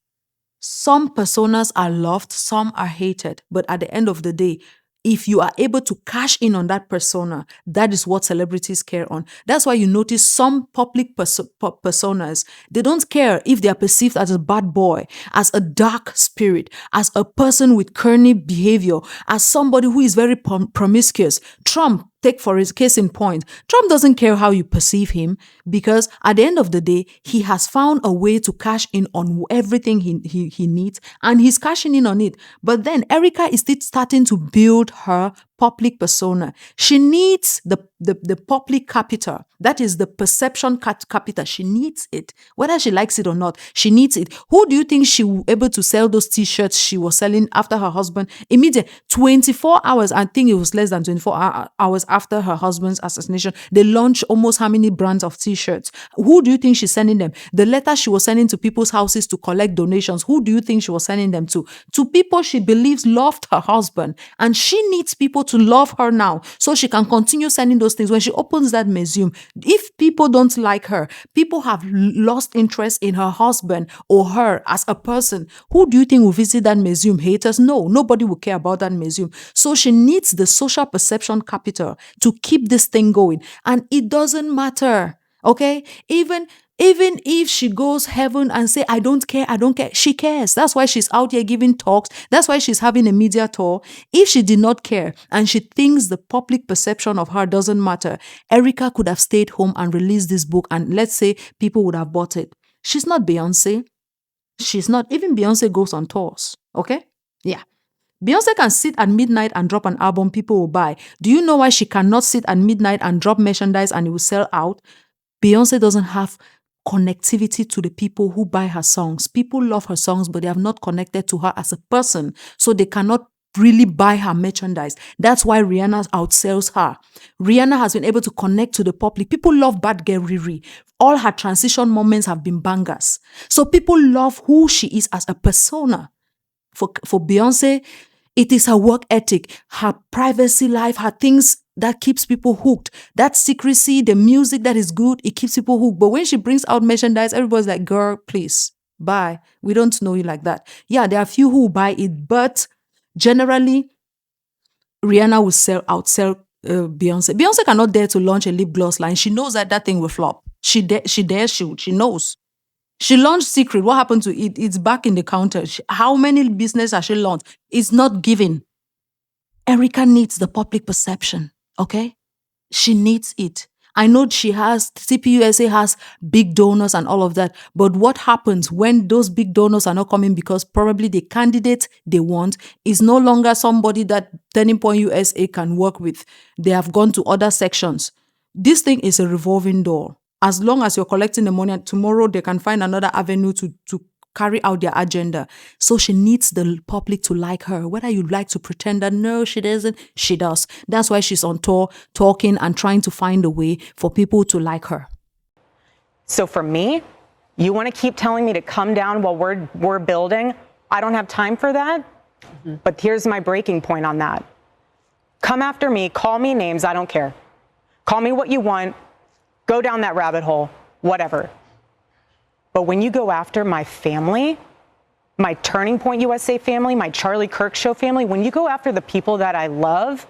Some personas are loved, some are hated, but at the end of the day, if you are able to cash in on that persona, that is what celebrities care on. That's why you notice some public personas, they don't care if they are perceived as a bad boy, as a dark spirit, as a person with corny behavior, as somebody who is very promiscuous. Trump, take for his case in point, Trump doesn't care how you perceive him, because at the end of the day, he has found a way to cash in on everything he needs, and he's cashing in on it. But then Erika is still starting to build her public persona. She needs the public capital. That is the perception capital. She needs it. Whether she likes it or not, she needs it. Who do you think she was able to sell those t-shirts she was selling after her husband? Immediately, 24 hours, I think it was less than 24 hours after her husband's assassination, they launched almost how many brands of t-shirts? Who do you think she's sending them? The letter she was sending to people's houses to collect donations, who do you think she was sending them to? To people she believes loved her husband. And she needs people to love her now so she can continue sending those things. When she opens that museum, if people don't like her, people have lost interest in her husband or her as a person, who do you think will visit that museum? Haters? No, nobody will care about that museum. So she needs the social perception capital to keep this thing going. And it doesn't matter, okay? Even if she goes heaven and say, I don't care, she cares. That's why she's out here giving talks. That's why she's having a media tour. If she did not care and she thinks the public perception of her doesn't matter, Erika could have stayed home and released this book, and let's say people would have bought it. She's not Beyonce. She's not. Even Beyonce goes on tours, okay? Yeah. Beyonce can sit at midnight and drop an album people will buy. Do you know why she cannot sit at midnight and drop merchandise and it will sell out? Beyonce doesn't have connectivity to the people who buy her songs. People love her songs, but they have not connected to her as a person, so they cannot really buy her merchandise. That's why Rihanna outsells her. Rihanna has been able to connect to the public. People love Bad Girl Riri. All her transition moments have been bangers. So people love who she is as a persona. For Beyonce, it is her work ethic, her privacy life, her things that keeps people hooked. That secrecy, the music that is good, it keeps people hooked. But when she brings out merchandise, everybody's like, girl, please, buy. We don't know you like that. Yeah, there are a few who buy it, but Generally, Rihanna will outsell Beyonce. Beyonce cannot dare to launch a lip gloss line. She knows that thing will flop. She dares shoot. She knows. She launched Secret. What happened to it? It's back in the counter. How many business has she launched? It's not giving. Erika needs the public perception, okay? She needs it. I know TPUSA has big donors and all of that, but what happens when those big donors are not coming because probably the candidate they want is no longer somebody that Turning Point USA can work with. They have gone to other sections. This thing is a revolving door. As long as you're collecting the money, tomorrow they can find another avenue to carry out their agenda. So she needs the public to like her. Whether you like to pretend that no, she doesn't, she does. That's why she's on tour, talking and trying to find a way for people to like her. So for me, you want to keep telling me to come down while we're building? I don't have time for that. But here's my breaking point on that. Come after me, call me names, I don't care. Call me what you want, go down that rabbit hole, whatever. But when you go after my family, my Turning Point USA family, my Charlie Kirk Show family, when you go after the people that I love.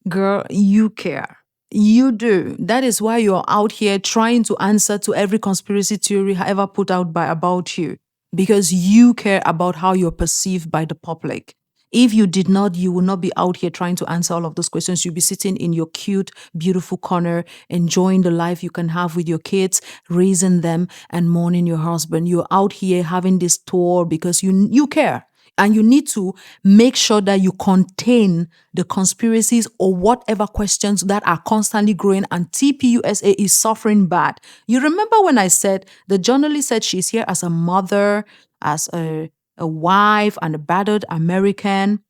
Girl, you care. You do. That is why you're out here trying to answer to every conspiracy theory ever put out about you. Because you care about how you're perceived by the public. If you did not, you would not be out here trying to answer all of those questions. You'd be sitting in your cute, beautiful corner, enjoying the life you can have with your kids, raising them, and mourning your husband. You're out here having this tour because you care. And you need to make sure that you contain the conspiracies or whatever questions that are constantly growing, and TPUSA is suffering bad. You remember when I said the journalist said she's here as a mother, as a wife, and a battered American?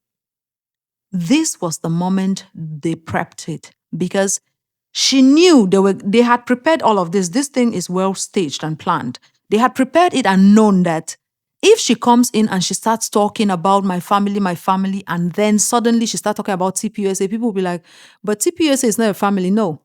This was the moment they prepped it because she knew they had prepared all of this. This thing is well staged and planned. They had prepared it and known that if she comes in and she starts talking about my family, and then suddenly she starts talking about TPUSA, people will be like, but TPUSA is not a family. No.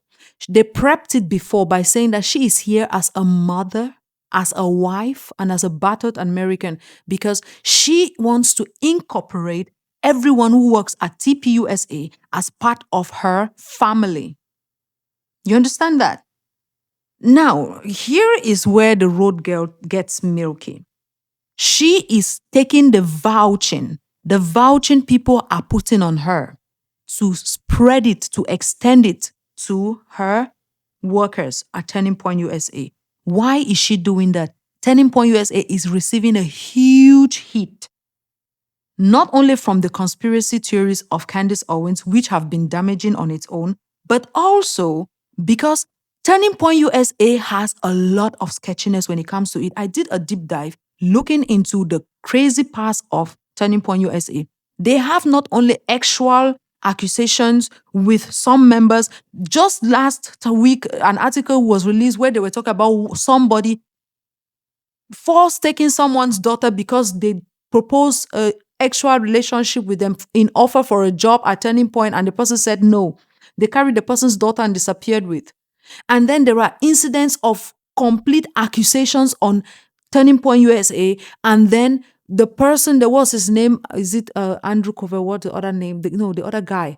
They prepped it before by saying that she is here as a mother, as a wife, and as a battered American, because she wants to incorporate everyone who works at TPUSA as part of her family. You understand that? Now, here is where the road girl gets milky. She is taking the vouching people are putting on her to spread it, to extend it to her workers at Turning Point USA. Why is she doing that? Turning Point USA is receiving a huge hit, not only from the conspiracy theories of Candace Owens, which have been damaging on its own, but also because Turning Point USA has a lot of sketchiness when it comes to it. I did a deep dive looking into the crazy past of Turning Point USA. They have not only actual accusations with some members. Just last week, an article was released where they were talking about somebody force taking someone's daughter because they proposed a actual relationship with them in offer for a job at Turning Point, and the person said no. They carried the person's daughter and disappeared with. And then there are incidents of complete accusations on Turning Point USA, and then the person, there was his name, is it Andrew Cover, what the other name? The other guy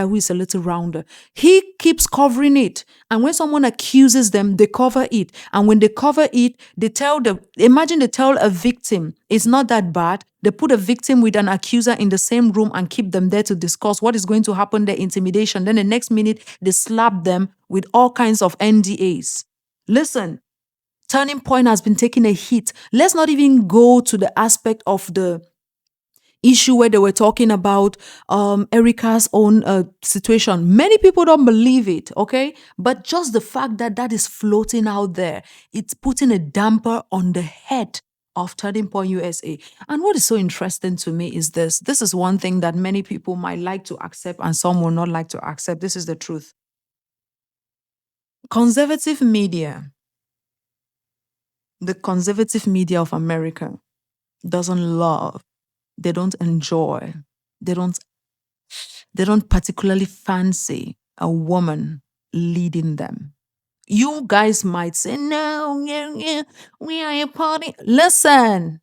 who is a little rounder. He keeps covering it. And when someone accuses them, they cover it. And when they cover it, they tell a victim, it's not that bad. They put a victim with an accuser in the same room and keep them there to discuss what is going to happen, their intimidation. Then the next minute, they slap them with all kinds of NDAs. Listen, Turning Point has been taking a hit. Let's not even go to the aspect of the issue where they were talking about Erika's own situation. Many people don't believe it, okay? But just the fact that that is floating out there, it's putting a damper on the head of Turning Point USA. And what is so interesting to me is this. This is one thing that many people might like to accept and some will not like to accept. This is the truth. Conservative media, the conservative media of America, doesn't love, they don't enjoy, they don't particularly fancy a woman leading them. You guys might say, no, we are a party. Listen,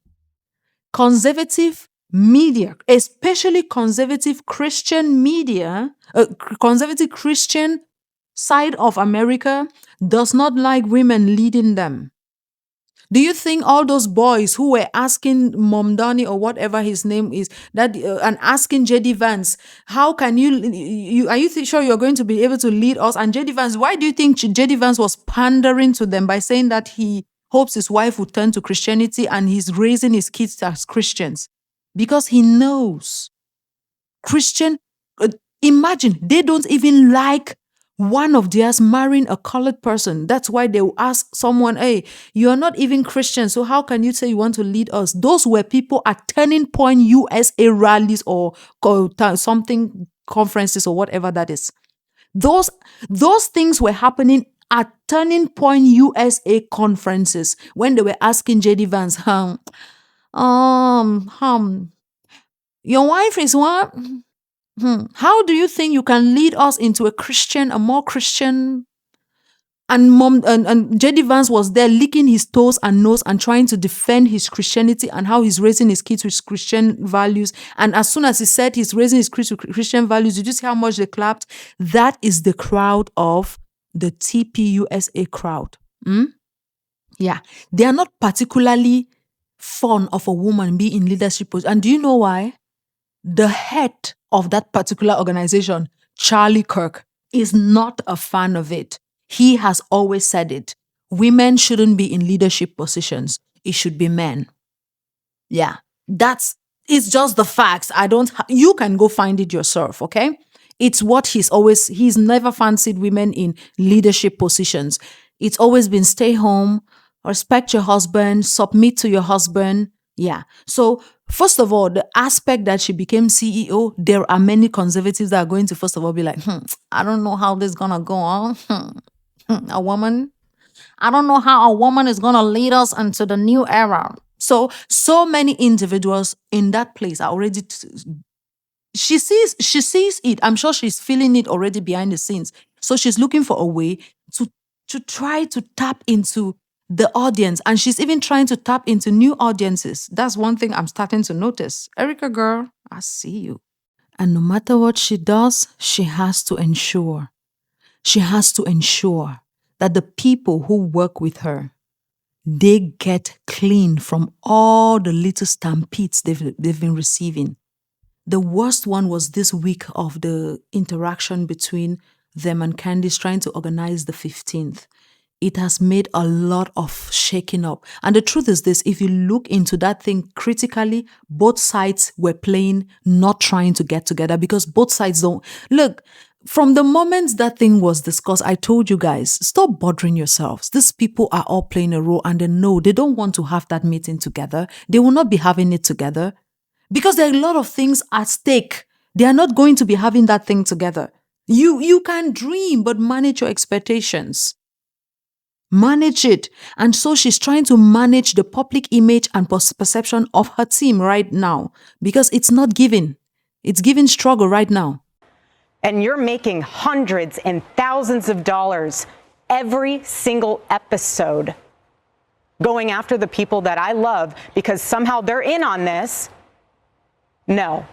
conservative media, especially conservative Christian media, conservative Christian side of America, does not like women leading them. Do you think all those boys who were asking Mom Donny or whatever his name is that and asking JD Vance, how can you are you sure you're going to be able to lead us? And JD Vance, why do you think JD Vance was pandering to them by saying that he hopes his wife would turn to Christianity and he's raising his kids as Christians? Because he knows Christian, imagine they don't even like one of theirs marrying a colored person. That's why they will ask someone, hey, you're not even Christian, so how can you say you want to lead us? Those were people at Turning Point USA rallies or something conferences or whatever that is. Those things were happening at Turning Point USA conferences when they were asking JD Vance, your wife is what? How do you think you can lead us into a more Christian? And JD Vance was there licking his toes and nose and trying to defend his Christianity and how he's raising his kids with Christian values. And as soon as he said he's raising his kids with Christian values, did you see how much they clapped? That is the crowd of the TPUSA crowd. Yeah, they are not particularly fond of a woman being in leadership position. And do you know why? The head of that particular organization, Charlie Kirk, is not a fan of it. He has always said it. Women shouldn't be in leadership positions. It should be men. Yeah, it's just the facts. You can go find it yourself, okay? It's what he's never fancied women in leadership positions. It's always been stay home, respect your husband, submit to your husband. Yeah. So first of all, the aspect that she became CEO, there are many conservatives that are going to first of all be like, I don't know how this is going to go on. A woman, I don't know how a woman is going to lead us into the new era. So many individuals in that place are already, she sees it. I'm sure she's feeling it already behind the scenes. So she's looking for a way to try to tap into the audience. And she's even trying to tap into new audiences. That's one thing I'm starting to notice. Erika, girl, I see you. And no matter what she does, she has to ensure that the people who work with her, they get clean from all the little stampedes they've been receiving. The worst one was this week of the interaction between them and Candace trying to organize the 15th. It has made a lot of shaking up. And the truth is this, if you look into that thing critically, both sides were playing, not trying to get together because both sides don't. Look, from the moment that thing was discussed, I told you guys, stop bothering yourselves. These people are all playing a role and they know they don't want to have that meeting together. They will not be having it together because there are a lot of things at stake. They are not going to be having that thing together. You can dream, but manage your expectations. Manage it. And so she's trying to manage the public image and perception of her team right now because it's not giving. It's giving struggle right now. And you're making hundreds and thousands of dollars every single episode going after the people that I love because somehow they're in on this. No.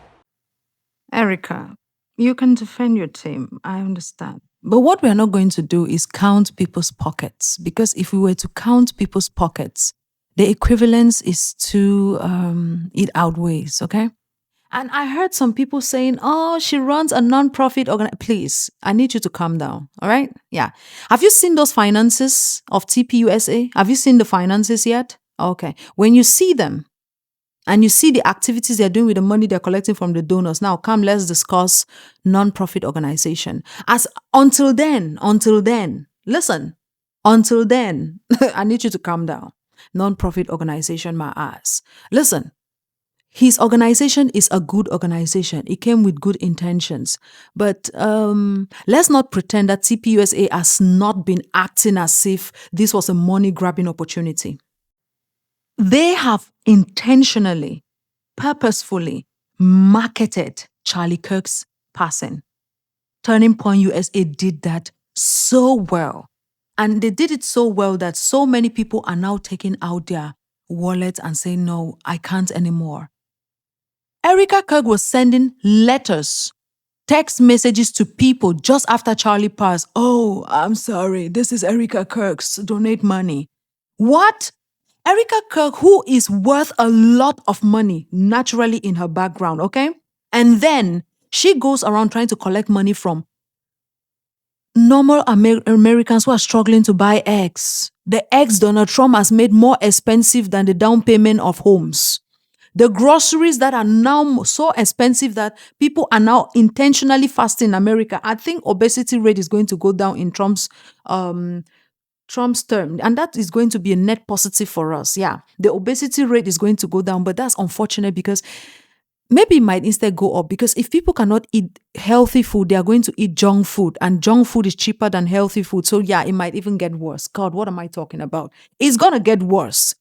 Erika, you can defend your team. I understand. But what we're not going to do is count people's pockets, because if we were to count people's pockets, the equivalence is too, it outweighs, okay? And I heard some people saying, oh, she runs a non-profit organization. Please, I need you to calm down, all right? Yeah. Have you seen those finances of TPUSA? Have you seen the finances yet? Okay. When you see them, and you see the activities they're doing with the money they're collecting from the donors. Now, come, let's discuss non-profit organization. Until then, listen, until then, I need you to calm down. Non-profit organization, my ass. Listen, his organization is a good organization. It came with good intentions. But let's not pretend that TPUSA has not been acting as if this was a money-grabbing opportunity. They have intentionally, purposefully marketed Charlie Kirk's passing. Turning Point USA did that so well. And they did it so well that so many people are now taking out their wallets and saying, no, I can't anymore. Erika Kirk was sending letters, text messages to people just after Charlie passed. Oh, I'm sorry. This is Erika Kirk's. Donate money. What? Erika Kirk, who is worth a lot of money naturally in her background, okay? And then she goes around trying to collect money from normal Americans who are struggling to buy eggs. The eggs Donald Trump has made more expensive than the down payment of homes. The groceries that are now so expensive that people are now intentionally fasting in America. I think obesity rate is going to go down in Trump's term, and that is going to be a net positive for us. Yeah, the obesity rate is going to go down, but that's unfortunate because maybe it might instead go up, because if people cannot eat healthy food, they are going to eat junk food, and junk food is cheaper than healthy food. So yeah, it might even get worse. God, what am I talking about? It's going to get worse.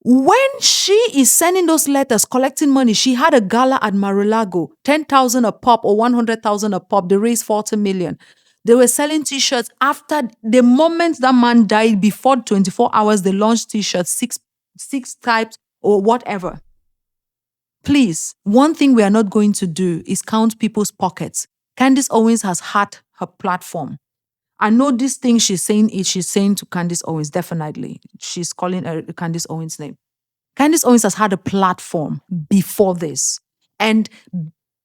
When she is sending those letters, collecting money, she had a gala at Mar-a-Lago, 10,000 a pop or 100,000 a pop. They raised 40 million. They were selling t-shirts. After the moment that man died, before 24 hours, they launched t-shirts, six types or whatever. Please, one thing we are not going to do is count people's pockets. Candace Owens has had her platform. I know this thing she's saying to Candace Owens, definitely. She's calling Candace Owens' name. Candace Owens has had a platform before this. And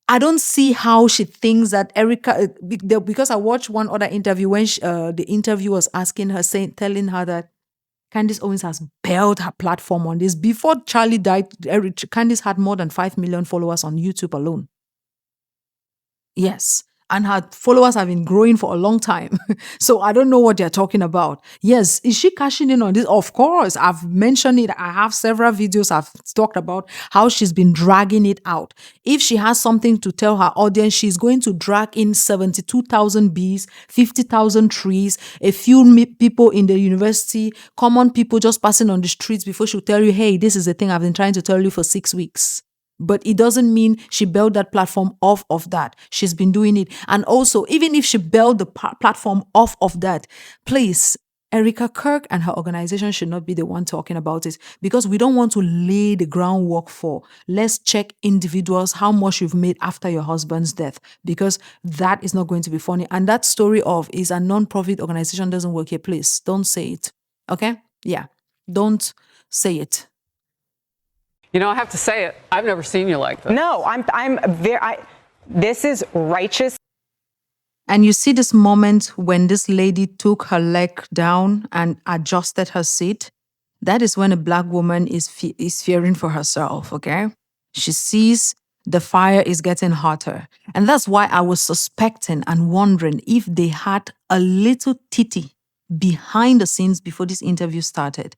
I don't see how she thinks that Erika, because I watched one other interview when the interview was asking her, telling her that Candace Owens has built her platform on this. Before Charlie died, Candace had more than 5 million followers on YouTube alone. Yes. And her followers have been growing for a long time. So I don't know what they're talking about. Yes, is she cashing in on this? Of course. I've mentioned it. I have several videos I've talked about how she's been dragging it out. If she has something to tell her audience, she's going to drag in 72,000 bees, 50,000 trees, a few people in the university, common people just passing on the streets before she'll tell you, hey, this is the thing I've been trying to tell you for 6 weeks. But it doesn't mean she built that platform off of that. She's been doing it. And also, even if she built the platform off of that, please, Erika Kirk and her organization should not be the one talking about it, because we don't want to lay the groundwork for. Let's check individuals, how much you've made after your husband's death, because that is not going to be funny. And that story of is a non-profit organization doesn't work here. Please don't say it. Okay? Yeah. Don't say it. You know, I have to say it. I've never seen you like this. No, this is righteous. And you see this moment when this lady took her leg down and adjusted her seat. That is when a Black woman is fearing for herself, okay? She sees the fire is getting hotter. And that's why I was suspecting and wondering if they had a little titty behind the scenes before this interview started.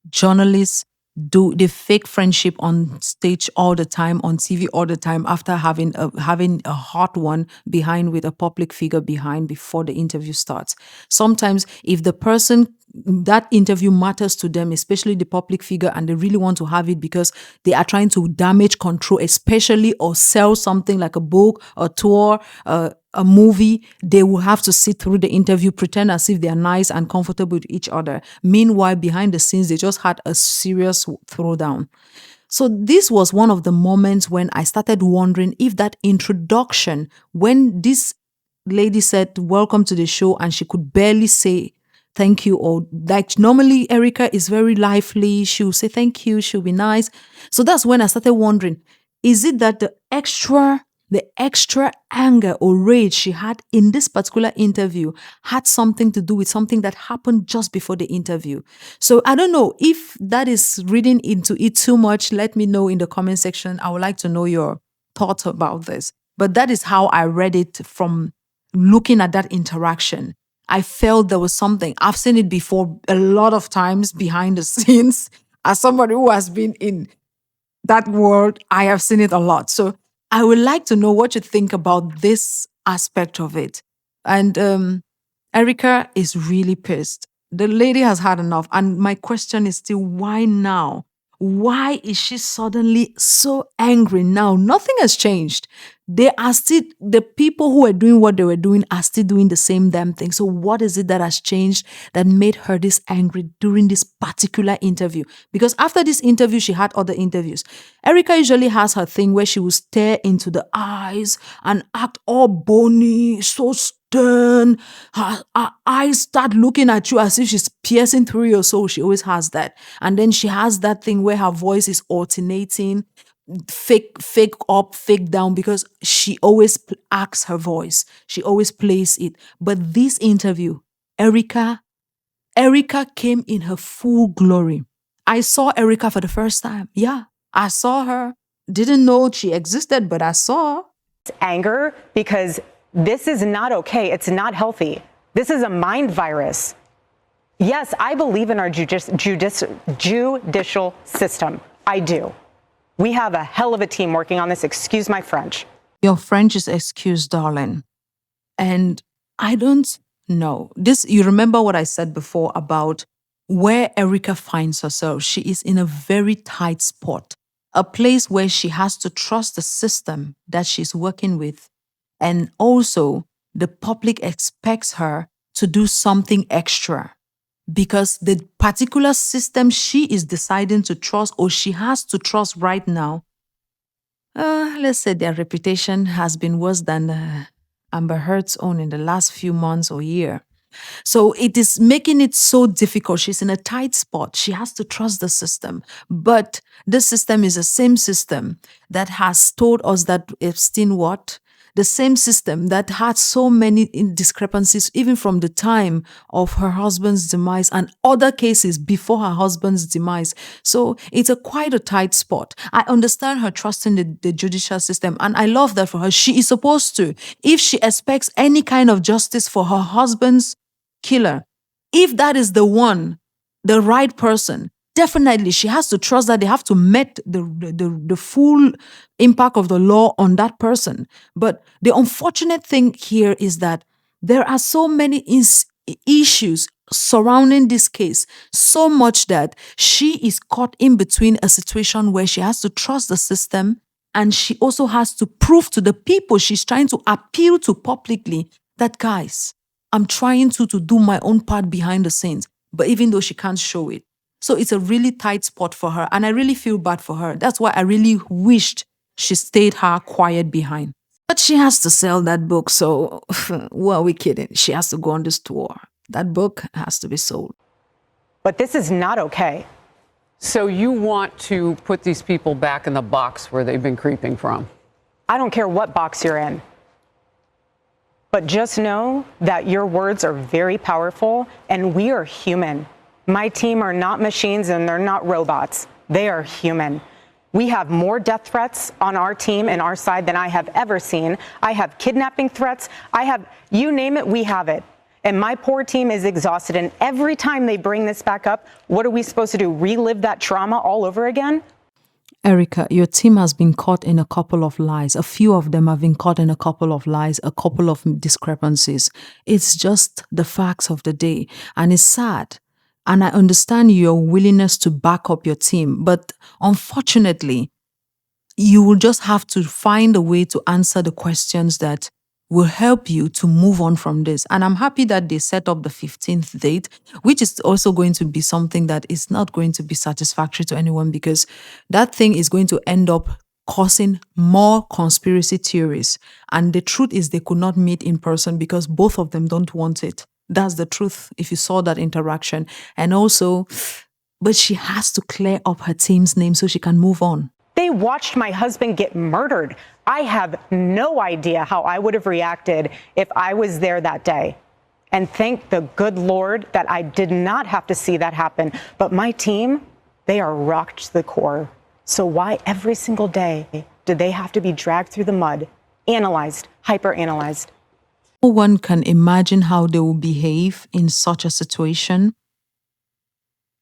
Journalists do the fake friendship on stage all the time, on TV all the time, after having a hot one behind with a public figure behind before the interview starts. Sometimes if the person, that interview matters to them, especially the public figure, and they really want to have it because they are trying to damage control, especially, or sell something like a book, a tour, a movie, they will have to sit through the interview, pretend as if they are nice and comfortable with each other. Meanwhile, behind the scenes, they just had a serious throwdown. So this was one of the moments when I started wondering if that introduction, when this lady said, welcome to the show, and she could barely say thank you, or like normally Erika is very lively, she'll say thank you, she'll be nice. So that's when I started wondering, is it that the extra anger or rage she had in this particular interview had something to do with something that happened just before the interview? So I don't know if that is reading into it too much. Let me know in the comment section. I would like to know your thoughts about this. But that is how I read it from looking at that interaction. I felt there was something. I've seen it before a lot of times behind the scenes. As somebody who has been in that world, I have seen it a lot. So I would like to know what you think about this aspect of it. And Erika is really pissed. The lady has had enough. And my question is still, why now? why is she suddenly so angry now? Nothing has changed. They are still, the people who are doing what they were doing are still doing the same damn thing. So what is it that has changed that made her this angry during this particular interview? Because after this interview, she had other interviews. Erika usually has her thing where she will stare into the eyes and act all bony, so stern. Her eyes start looking at you as if she's piercing through your soul. She always has that. And then she has that thing where her voice is alternating, fake up, fake down, because she always acts her voice. She always plays it. But this interview, Erika came in her full glory. I saw Erika for the first time. Yeah, I saw her. Didn't know she existed, but I saw her. Anger, because this is not okay. It's not healthy. This is a mind virus. Yes, I believe in our judicial system. I do. We have a hell of a team working on this. Excuse my French. Your French is excused, darling. And I don't know. This, you remember what I said before about where Erika finds herself. She is in a very tight spot, a place where she has to trust the system that she's working with. And also, the public expects her to do something extra because the particular system she is deciding to trust or she has to trust right now, let's say their reputation has been worse than Amber Heard's own in the last few months or year. So it is making it so difficult. She's in a tight spot. She has to trust the system. But this system is the same system that has told us that Epstein what? The same system that had so many discrepancies even from the time of her husband's demise and other cases before her husband's demise. So it's quite a tight spot. I understand her trusting the judicial system, and I love that for her. She is supposed to. If she expects any kind of justice for her husband's killer, if that is the one, the right person, definitely she has to trust that they have to meet the full impact of the law on that person. But the unfortunate thing here is that there are so many issues surrounding this case, so much that she is caught in between a situation where she has to trust the system and she also has to prove to the people she's trying to appeal to publicly that, guys, I'm trying to do my own part behind the scenes, but even though she can't show it. So it's a really tight spot for her, and I really feel bad for her. That's why I really wished she stayed her quiet behind. But she has to sell that book, so who are we kidding? She has to go on this tour. That book has to be sold. But this is not okay. So you want to put these people back in the box where they've been creeping from? I don't care what box you're in. But just know that your words are very powerful, and we are human. My team are not machines and they're not robots. They are human. We have more death threats on our team and our side than I have ever seen. I have kidnapping threats. I have, you name it, we have it. And my poor team is exhausted. And every time they bring this back up, what are we supposed to do? Relive that trauma all over again? Erika, your team has been caught in a couple of lies. A few of them have been caught in a couple of lies, a couple of discrepancies. It's just the facts of the day. And it's sad. And I understand your willingness to back up your team. But unfortunately, you will just have to find a way to answer the questions that will help you to move on from this. And I'm happy that they set up the 15th date, which is also going to be something that is not going to be satisfactory to anyone, because that thing is going to end up causing more conspiracy theories. And the truth is they could not meet in person because both of them don't want it. That's the truth if you saw that interaction. And also, but she has to clear up her team's name so she can move on. They watched my husband get murdered. I have no idea how I would have reacted if I was there that day. And thank the good Lord that I did not have to see that happen. But my team, they are rocked to the core. So why every single day do they have to be dragged through the mud, analyzed, hyper-analyzed? No one can imagine how they will behave in such a situation.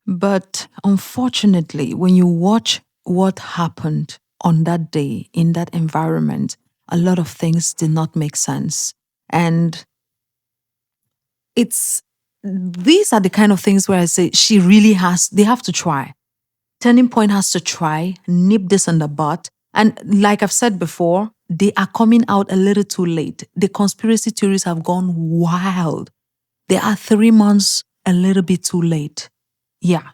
But unfortunately, when you watch what happened on that day in that environment, a lot of things did not make sense. And these are the kind of things where I say they have to try. Turning Point has to try, nip this in the bud. And like I've said before, they are coming out a little too late. The conspiracy theories have gone wild. They are 3 months a little bit too late. Yeah.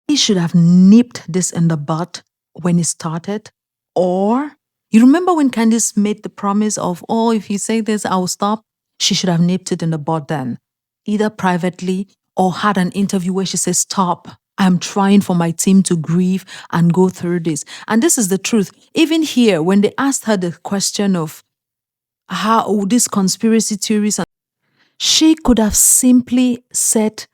He should have nipped this in the bud when it started. Or, you remember when Candace made the promise of, oh, if you say this, I'll stop? She should have nipped it in the bud then, either privately or had an interview where she says, stop. I'm trying for my team to grieve and go through this. And this is the truth. Even here, when they asked her the question of how these conspiracy theories, she could have simply said,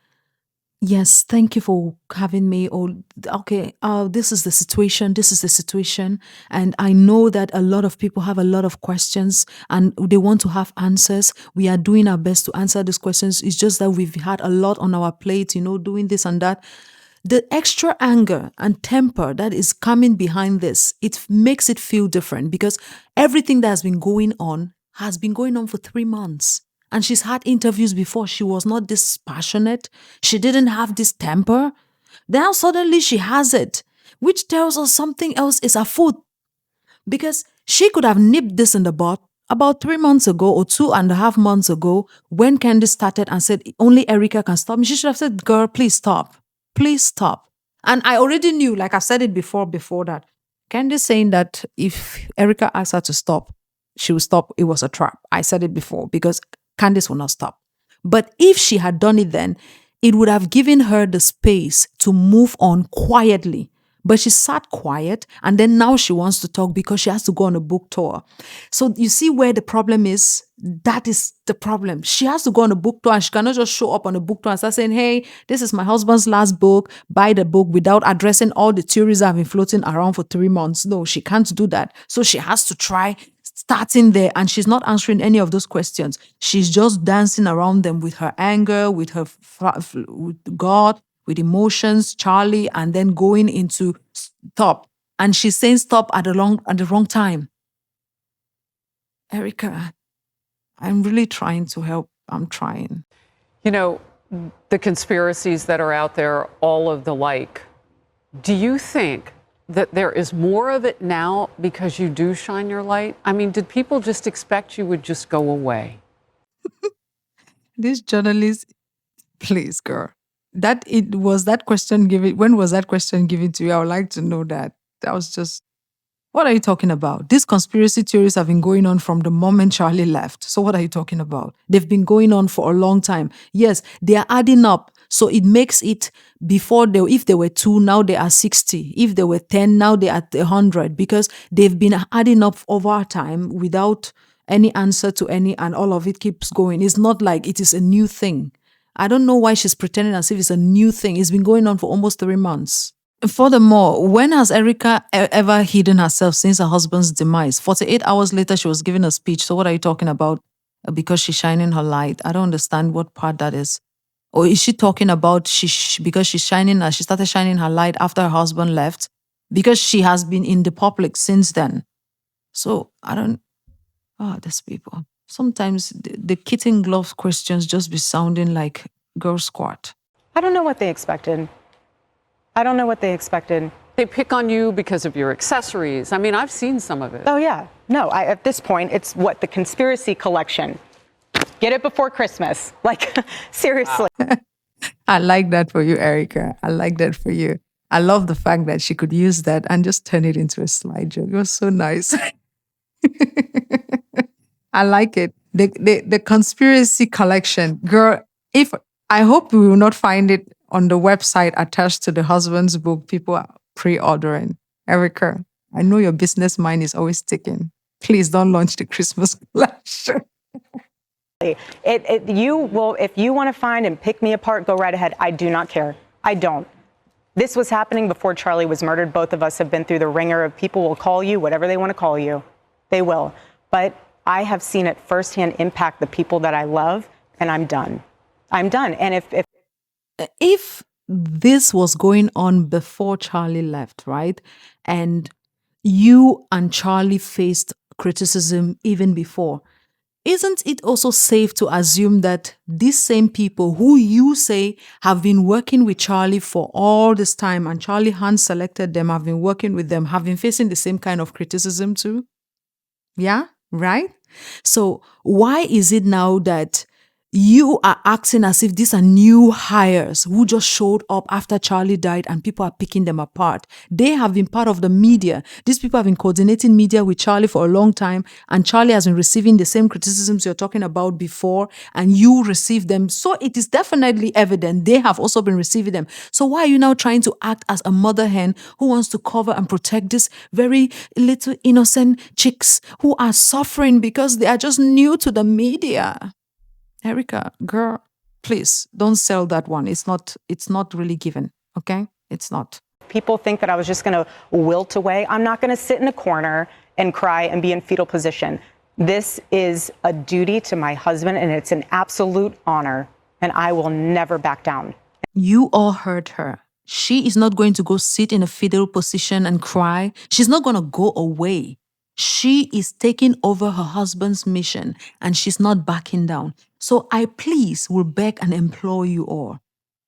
yes, thank you for having me. Or, okay, this is the situation. This is the situation. And I know that a lot of people have a lot of questions and they want to have answers. We are doing our best to answer these questions. It's just that we've had a lot on our plate, doing this and that. The extra anger and temper that is coming behind this, it makes it feel different because everything that has been going on for 3 months. And she's had interviews before. She was not this passionate. She didn't have this temper. Now suddenly she has it, which tells us something else is afoot. Because she could have nipped this in the bud about 3 months ago or 2.5 months ago when Candace started and said, only Erika can stop me. She should have said, girl, please stop. Please stop. And I already knew, like I've said it before that, Candace saying that if Erika asked her to stop, she would stop. It was a trap. I said it before because Candace will not stop. But if she had done it then, it would have given her the space to move on quietly. But she sat quiet and then now she wants to talk because she has to go on a book tour. So you see where the problem is? That is the problem. She has to go on a book tour and she cannot just show up on a book tour and start saying, hey, this is my husband's last book, buy the book without addressing all the theories that have been floating around for 3 months. No, she can't do that. So she has to try starting there and she's not answering any of those questions. She's just dancing around them with her anger, with her with God, with emotions, Charlie, and then going into stop. And she's saying stop at the wrong time. Erika, I'm really trying to help. I'm trying. The conspiracies that are out there, all of the like. Do you think that there is more of it now because you do shine your light? I mean, did people just expect you would just go away? This journalist, please, girl. When was that question given to you? I would like to know that. That was just, what are you talking about? These conspiracy theories have been going on from the moment Charlie left. So what are you talking about? They've been going on for a long time. Yes, they are adding up. So it makes it if there were 2, now they are 60. If there were 10, now they are 100 because they've been adding up over time without any answer to any, and all of it keeps going. It's not like it is a new thing. I don't know why she's pretending as if it's a new thing. It's been going on for almost 3 months. Furthermore, when has Erika ever hidden herself since her husband's demise? 48 hours later, she was giving a speech. So what are you talking about? Because she's shining her light. I don't understand what part that is. Or is she talking about because she started shining her light after her husband left? Because she has been in the public since then. So these people. Sometimes the kitten glove questions just be sounding like girl squat. I don't know what they expected. They pick on you because of your accessories. I mean, I've seen some of it. Oh, yeah. No, at this point, it's the conspiracy collection. Get it before Christmas. Like, seriously. I like that for you, Erika. I like that for you. I love the fact that she could use that and just turn it into a slide joke. It was so nice. I like it. The conspiracy collection. Girl, I hope we will not find it on the website attached to the husband's book. People are pre-ordering. Erika, I know your business mind is always ticking. Please don't launch the Christmas collection. If you want to find and pick me apart, go right ahead. I do not care. I don't. This was happening before Charlie was murdered. Both of us have been through the ringer of people will call you whatever they want to call you. They will. But I have seen it firsthand impact the people that I love, and I'm done. And if this was going on before Charlie left, right? And you and Charlie faced criticism even before, isn't it also safe to assume that these same people who you say have been working with Charlie for all this time, and Charlie hand selected them, have been working with them, have been facing the same kind of criticism too? Yeah, right? So why is it now that you are acting as if these are new hires who just showed up after Charlie died and people are picking them apart? They have been part of the media. These people have been coordinating media with Charlie for a long time, and Charlie has been receiving the same criticisms you're talking about before, and you receive them. So it is definitely evident they have also been receiving them. So why are you now trying to act as a mother hen who wants to cover and protect these very little innocent chicks who are suffering because they are just new to the media? Erika, girl, please don't sell that one. It's not really given, okay? It's not. People think that I was just going to wilt away. I'm not going to sit in a corner and cry and be in fetal position. This is a duty to my husband, and it's an absolute honor, and I will never back down. You all heard her. She is not going to go sit in a fetal position and cry. She's not going to go away. She is taking over her husband's mission, and she's not backing down. So I please will beg and implore you all.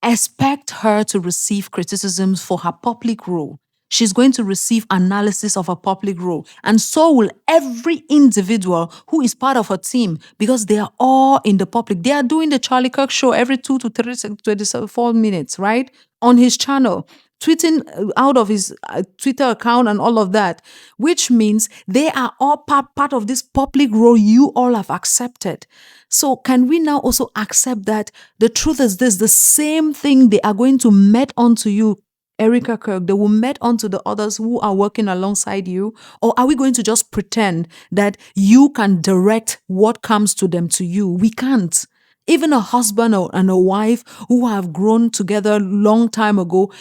Expect her to receive criticisms for her public role. She's going to receive analysis of her public role. And so will every individual who is part of her team, because they are all in the public. They are doing the Charlie Kirk show every 2 to 24 minutes, right? On his channel, tweeting out of his Twitter account and all of that, which means they are all part of this public role you all have accepted. So can we now also accept that the truth is this, the same thing they are going to met onto you, Erika Kirk, they will met onto the others who are working alongside you? Or are we going to just pretend that you can direct what comes to them to you? We can't. Even a husband and a wife who have grown together long time ago,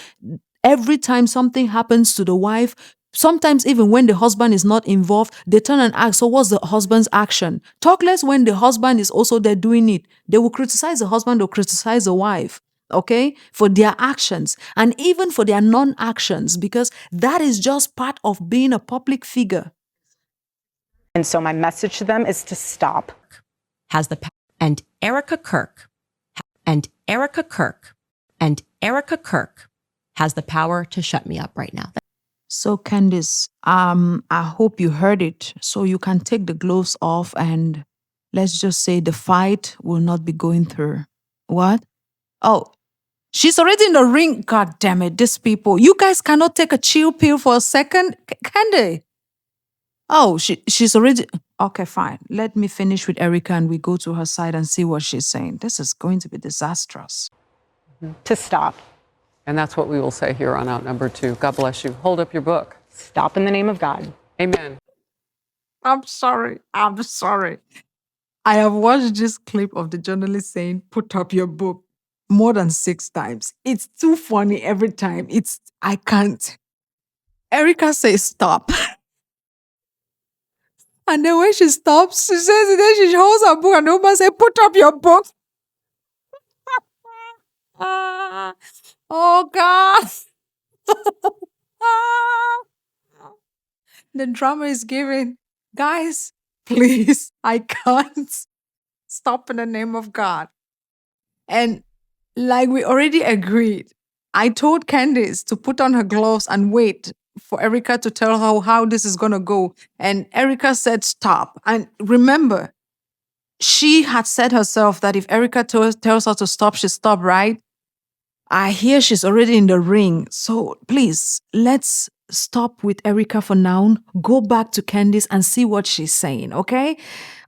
every time something happens to the wife, sometimes even when the husband is not involved, they turn and ask, so what's the husband's action? Talk less when the husband is also there doing it. They will criticize the husband or criticize the wife, okay, for their actions and even for their non-actions, because that is just part of being a public figure. And so my message to them is to stop. Has the and Erika Kirk has the power to shut me up right now. So Candace, I hope you heard it. So you can take the gloves off and let's just say the fight will not be going through. What? Oh, she's already in the ring. God damn it, these people. You guys cannot take a chill pill for a second, can they? Oh, she's already... Okay, fine. Let me finish with Erika and we go to her side and see what she's saying. This is going to be disastrous. To stop. And that's what we will say here on Outnumbered 2. God bless you. Hold up your book. Stop in the name of God. Amen. I'm sorry. I have watched this clip of the journalist saying, put up your book more than 6 times. It's too funny every time. I can't. Erika says stop. And then when she stops, she says it, then she holds her book and the woman says, put up your book. Oh, God. The drama is giving. Guys, please, I can't. Stop in the name of God. And like we already agreed, I told Candace to put on her gloves and wait for Erika to tell her how this is going to go. And Erika said stop. And remember, she had said herself that if Erika tells her to stop, she stop, right? I hear she's already in the ring. So please, let's stop with Erika for now. Go back to Candace and see what she's saying, okay?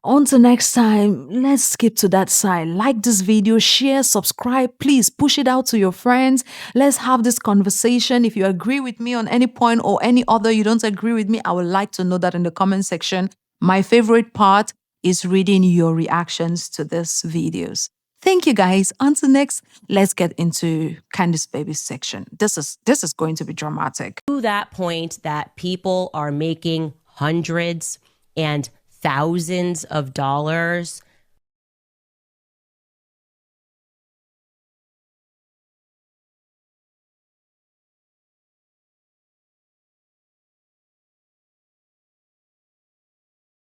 Until next time, let's skip to that side. Like this video, share, subscribe. Please push it out to your friends. Let's have this conversation. If you agree with me on any point or any other you don't agree with me, I would like to know that in the comment section. My favorite part is reading your reactions to these videos. Thank you guys. Until next, let's get into Candace Baby's section. This is going to be dramatic. To that point that people are making hundreds and thousands of dollars